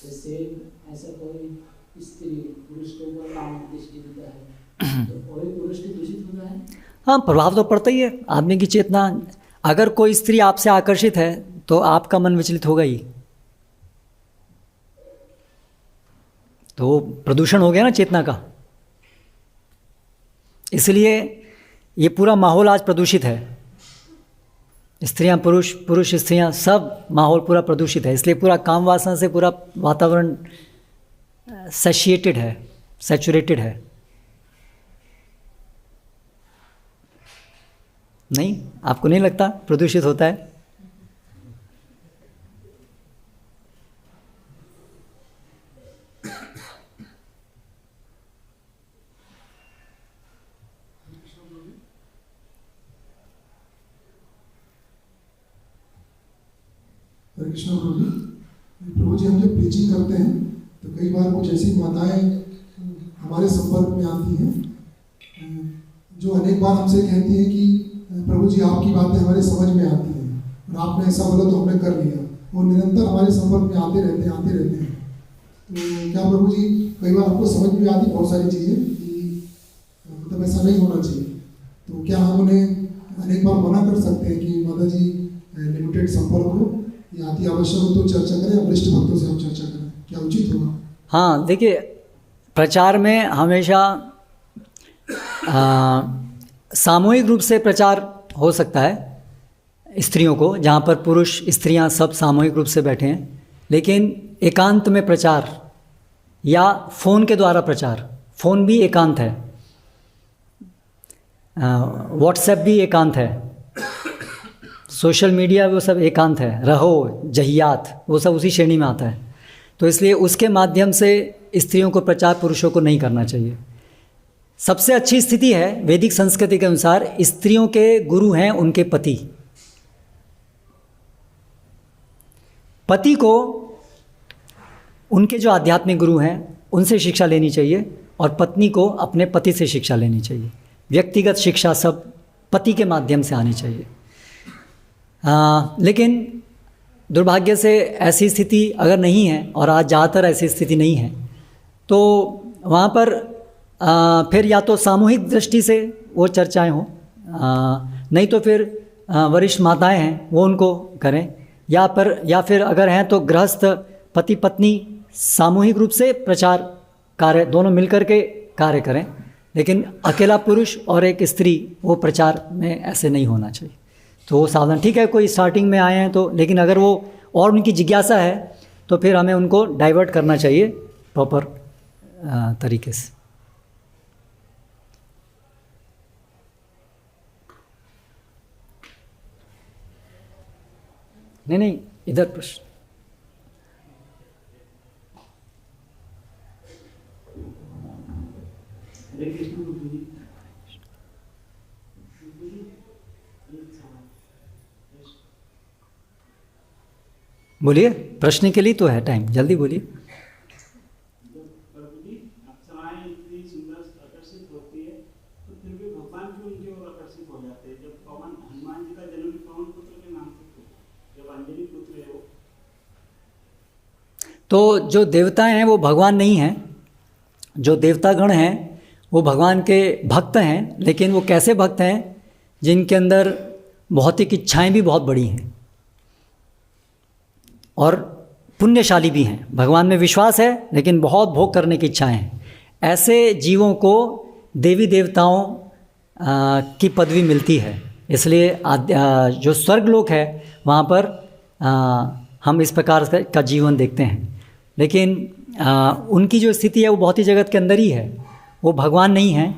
जैसे ऐसा कोई स्त्री पुरुष के ऊपर कामुक दृष्टि देता है तो कोई पुरुष भी दूषित होता है? हाँ, प्रभाव तो पड़ता ही है आदमी की चेतना। अगर कोई स्त्री आपसे आकर्षित है तो आपका मन विचलित होगा ही, तो प्रदूषण हो गया ना चेतना का। इसलिए ये पूरा माहौल आज प्रदूषित है, स्त्रियां पुरुष, पुरुष स्त्रियां, सब माहौल पूरा प्रदूषित है। इसलिए पूरा काम वासना से पूरा वातावरण सैचुरेटेड है। नहीं, आपको नहीं लगता प्रदूषित होता है? हरे कृष्ण प्रभु जी, हम जब प्रीचिंग करते हैं तो कई बार कुछ ऐसी माताएं हमारे संपर्क में आती हैं जो अनेक बार हमसे कहती हैं कि प्रभु जी आपकी बातें हमारे समझ में आती हैं और आपने ऐसा बोला तो हमने कर लिया, और निरंतर हमारे संपर्क में आते रहते हैं। तो क्या प्रभु जी कई बार आपको समझ में आती बहुत सारी चीज़ें कि मतलब ऐसा नहीं होना चाहिए, तो क्या हम उन्हें अनेक बार मना कर सकते हैं कि माता जी लिमिटेड संपर्क हो, या अति आवश्यक हो तो चर्चा करें, या वरिष्ठ भक्तों से हम चर्चा करें, क्या उचित होगा? हाँ, देखिए, प्रचार में हमेशा सामूहिक रूप से प्रचार हो सकता है स्त्रियों को, जहाँ पर पुरुष स्त्रियाँ सब सामूहिक रूप से बैठे हैं। लेकिन एकांत में प्रचार या फ़ोन के द्वारा प्रचार, फ़ोन भी एकांत है, व्हाट्सएप भी एकांत है, सोशल मीडिया वो सब एकांत है, रहो जहियात वो सब उसी श्रेणी में आता है। तो इसलिए उसके माध्यम से स्त्रियों को प्रचार पुरुषों को नहीं करना चाहिए। सबसे अच्छी स्थिति है वैदिक संस्कृति के अनुसार, स्त्रियों के गुरु हैं उनके पति। पति को उनके जो आध्यात्मिक गुरु हैं उनसे शिक्षा लेनी चाहिए, और पत्नी को अपने पति से शिक्षा लेनी चाहिए। व्यक्तिगत शिक्षा सब पति के माध्यम से आनी चाहिए। लेकिन दुर्भाग्य से ऐसी स्थिति अगर नहीं है, और आज ज़्यादातर ऐसी स्थिति नहीं है, तो वहाँ पर फिर या तो सामूहिक दृष्टि से वो चर्चाएं हों, नहीं तो फिर वरिष्ठ माताएं हैं वो उनको करें, या फिर अगर हैं तो गृहस्थ पति पत्नी सामूहिक रूप से प्रचार कार्य दोनों मिलकर के कार्य करें। लेकिन अकेला पुरुष और एक स्त्री वो प्रचार में ऐसे नहीं होना चाहिए। तो वो सावधान, ठीक है, कोई स्टार्टिंग में आए हैं तो, लेकिन अगर वो और उनकी जिज्ञासा है तो फिर हमें उनको डाइवर्ट करना चाहिए प्रॉपर तरीके से। नहीं, इधर प्रश्न। बोलिए, प्रश्न के लिए तो है टाइम, जल्दी बोलिए। अप्सराएं इतनी सुंदर आकर्षित होती है तो फिर भी भगवान क्यों उनकी ओर आकर्षित हो जाते हैं? जब पवन हनुमान जी का जन्म पवन पुत्र के नाम से हुआ, जब अंजलि पुत्र है वो, तो जो देवताएं हैं वो भगवान नहीं हैं, जो देवतागण हैं वो भगवान के भक्त हैं। लेकिन वो कैसे भक्त हैं? जिनके अंदर भौतिक इच्छाएं भी बहुत बड़ी हैं और पुण्यशाली भी हैं। भगवान में विश्वास है लेकिन बहुत भोग करने की इच्छाएं हैं। ऐसे जीवों को देवी देवताओं की पदवी मिलती है। इसलिए जो स्वर्गलोक है वहाँ पर हम इस प्रकार का जीवन देखते हैं। लेकिन उनकी जो स्थिति है वो बहुत ही जगत के अंदर ही है, वो भगवान नहीं है,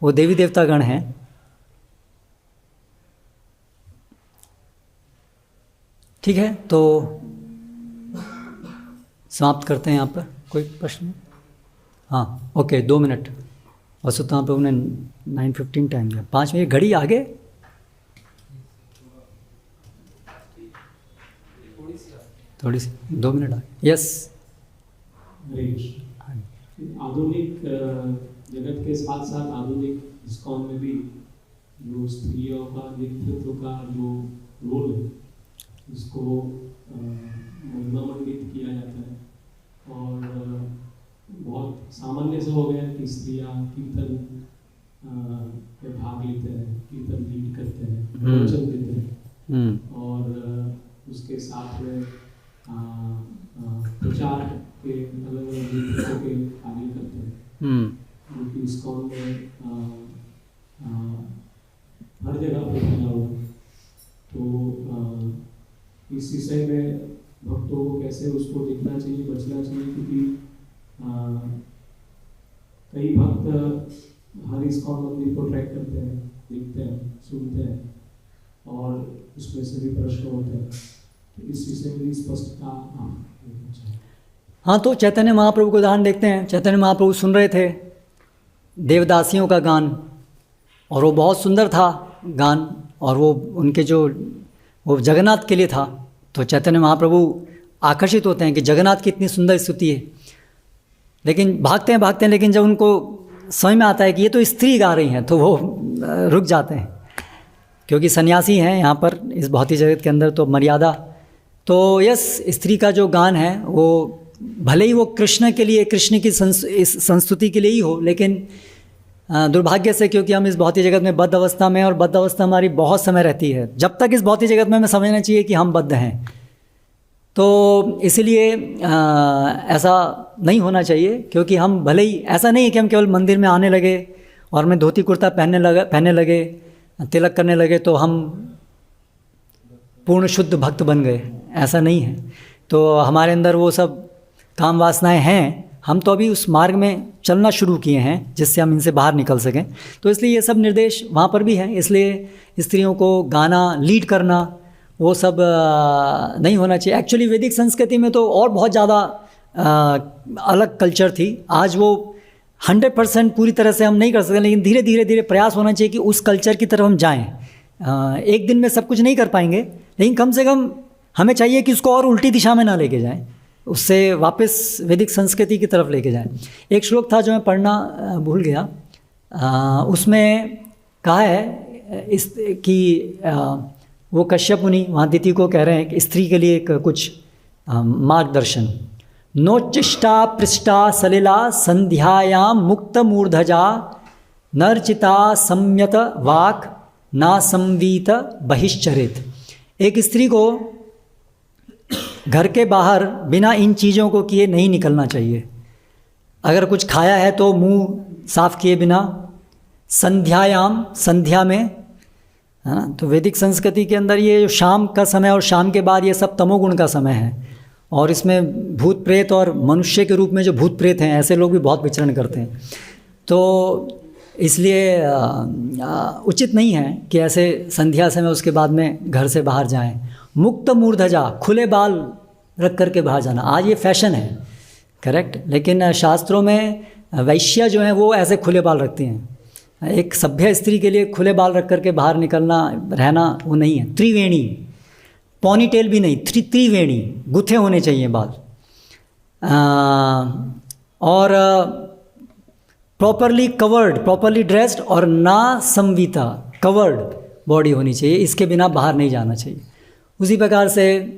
वो देवी देवतागण हैं। ठीक है, तो समाप्त करते हैं यहाँ पर। कोई प्रश्न? हाँ, ओके, 2 मिनट। वसुधाम प्रभु ने 9:15 टाइम दिया। 5 मिनट घड़ी आगे, थोड़ी सी 2 मिनट आगे। यस, आधुनिक जगत के साथ साथ आधुनिक इस्कॉन में भी जो स्त्रियों का नेतृत्व का जो रोल है उसको महिमा मंडित किया जाता है, और बहुत सामान्य से हो गया कि स्त्रियां कीर्तन में भाग लेते हैं, कीर्तन लीड करते हैं, प्रवचन देते हैं, और उसके साथ में प्रचार के अलग अलग नेतृत्व के कार्य करते हैं, जो कि इस्कॉन में हर जगह पर फैला हुआ है। तो इस विषय में भक्तों को कैसे उसको देखना चाहिए, बचना चाहिए, क्योंकि कई भक्त हर इस्कॉन मंदिर को ट्रैक करते हैं, देखते हैं, सुनते हैं, और उसमें से भी प्रश्न होते हैं। तो इस विषय में स्पष्टता देना चाहिए। हाँ, तो चैतन्य महाप्रभु को उदाहरण देखते हैं। चैतन्य महाप्रभु सुन रहे थे देवदासियों का गान, और वो बहुत सुंदर था गान, और वो उनके जो वो जगन्नाथ के लिए था। तो चैतन्य महाप्रभु आकर्षित होते हैं कि जगन्नाथ की इतनी सुंदर स्तुति है, लेकिन भागते हैं, लेकिन जब उनको समझ में आता है कि ये तो स्त्री गा रही हैं, तो वो रुक जाते हैं, क्योंकि सन्यासी हैं यहाँ पर इस भौतिक जगत के अंदर, तो मर्यादा। तो यस, स्त्री का जो गान है वो भले ही वो कृष्ण के लिए, कृष्ण की संस्तुति के लिए ही हो, लेकिन दुर्भाग्य से क्योंकि हम इस भौतिक जगत में बद्ध अवस्था में, और बद्ध अवस्था हमारी बहुत समय रहती है। जब तक इस भौतिक जगत में हमें समझना चाहिए कि हम बद्ध हैं, तो इसलिए ऐसा नहीं होना चाहिए, क्योंकि हम भले ही, ऐसा नहीं है कि हम केवल मंदिर में आने लगे और हमें धोती कुर्ता पहनने लगे, तिलक करने लगे तो हम पूर्ण शुद्ध भक्त बन गए, ऐसा नहीं है। तो हमारे अंदर वो सब काम वासनाएं हैं, हम तो अभी उस मार्ग में चलना शुरू किए हैं जिससे हम इनसे बाहर निकल सकें। तो इसलिए ये सब निर्देश वहाँ पर भी हैं। इसलिए स्त्रियों को गाना, लीड करना, वो सब नहीं होना चाहिए। एक्चुअली वैदिक संस्कृति में तो और बहुत ज़्यादा अलग कल्चर थी। आज वो 100% पूरी तरह से हम नहीं कर सकते, लेकिन धीरे धीरे प्रयास होना चाहिए कि उस कल्चर की तरफ हम जाएं। एक दिन में सब कुछ नहीं कर पाएंगे, लेकिन कम से कम हमें चाहिए कि उसको और उल्टी दिशा में ना लेके जाएं, उससे वापस वैदिक संस्कृति की तरफ लेके जाएं। एक श्लोक था जो मैं पढ़ना भूल गया, उसमें कहा है कि वो कश्यप मुनि वहाँ दिति को कह रहे हैं कि स्त्री के लिए कुछ मार्गदर्शन। नोच्चिष्टा पृष्ठा सलिला संध्यायाम मुक्त मूर्धजा नर्चिता सम्यत वाक ना संवीत बहिश्चरित। एक स्त्री को घर के बाहर बिना इन चीज़ों को किए नहीं निकलना चाहिए। अगर कुछ खाया है तो मुंह साफ किए बिना, संध्यायाम, संध्या में, है ना। तो वैदिक संस्कृति के अंदर ये जो शाम का समय और शाम के बाद ये सब तमोगुण का समय है, और इसमें भूत प्रेत और मनुष्य के रूप में जो भूत प्रेत हैं, ऐसे लोग भी बहुत विचरण करते हैं। तो इसलिए उचित नहीं है कि ऐसे संध्या समय उसके बाद में घर से बाहर जाएं। मुक्त मूर्धजा, खुले बाल रख करके बाहर जाना, आज ये फैशन है, करेक्ट, लेकिन शास्त्रों में वैश्या जो हैं वो ऐसे खुले बाल रखती हैं। एक सभ्य स्त्री के लिए खुले बाल रख करके बाहर निकलना, रहना, वो नहीं है। त्रिवेणी, पॉनीटेल भी नहीं, त्रिवेणी, गुथे होने चाहिए बाल, और प्रॉपरली कवर्ड, प्रॉपरली ड्रेस्ड, और ना संविता, कवर्ड बॉडी होनी चाहिए। इसके बिना बाहर नहीं जाना चाहिए। उसी प्रकार से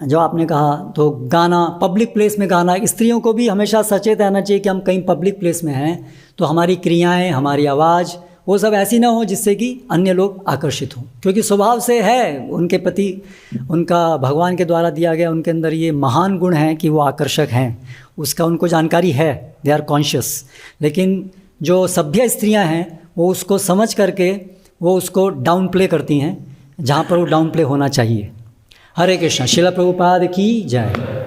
जो आपने कहा, तो गाना, पब्लिक प्लेस में गाना, स्त्रियों को भी हमेशा सचेत रहना चाहिए कि हम कहीं पब्लिक प्लेस में हैं तो हमारी क्रियाएं, हमारी आवाज़, वो सब ऐसी ना हो जिससे कि अन्य लोग आकर्षित हों, क्योंकि स्वभाव से है उनके प्रति, उनका भगवान के द्वारा दिया गया उनके अंदर ये महान गुण है कि वो आकर्षक हैं, उसका उनको जानकारी है, दे आर कॉन्शियस। लेकिन जो सभ्य स्त्रियां हैं वो उसको समझ करके वो उसको डाउन प्ले करती हैं जहाँ पर वो डाउन प्ले होना चाहिए। हरे कृष्णा। श्रील प्रभुपाद की जय।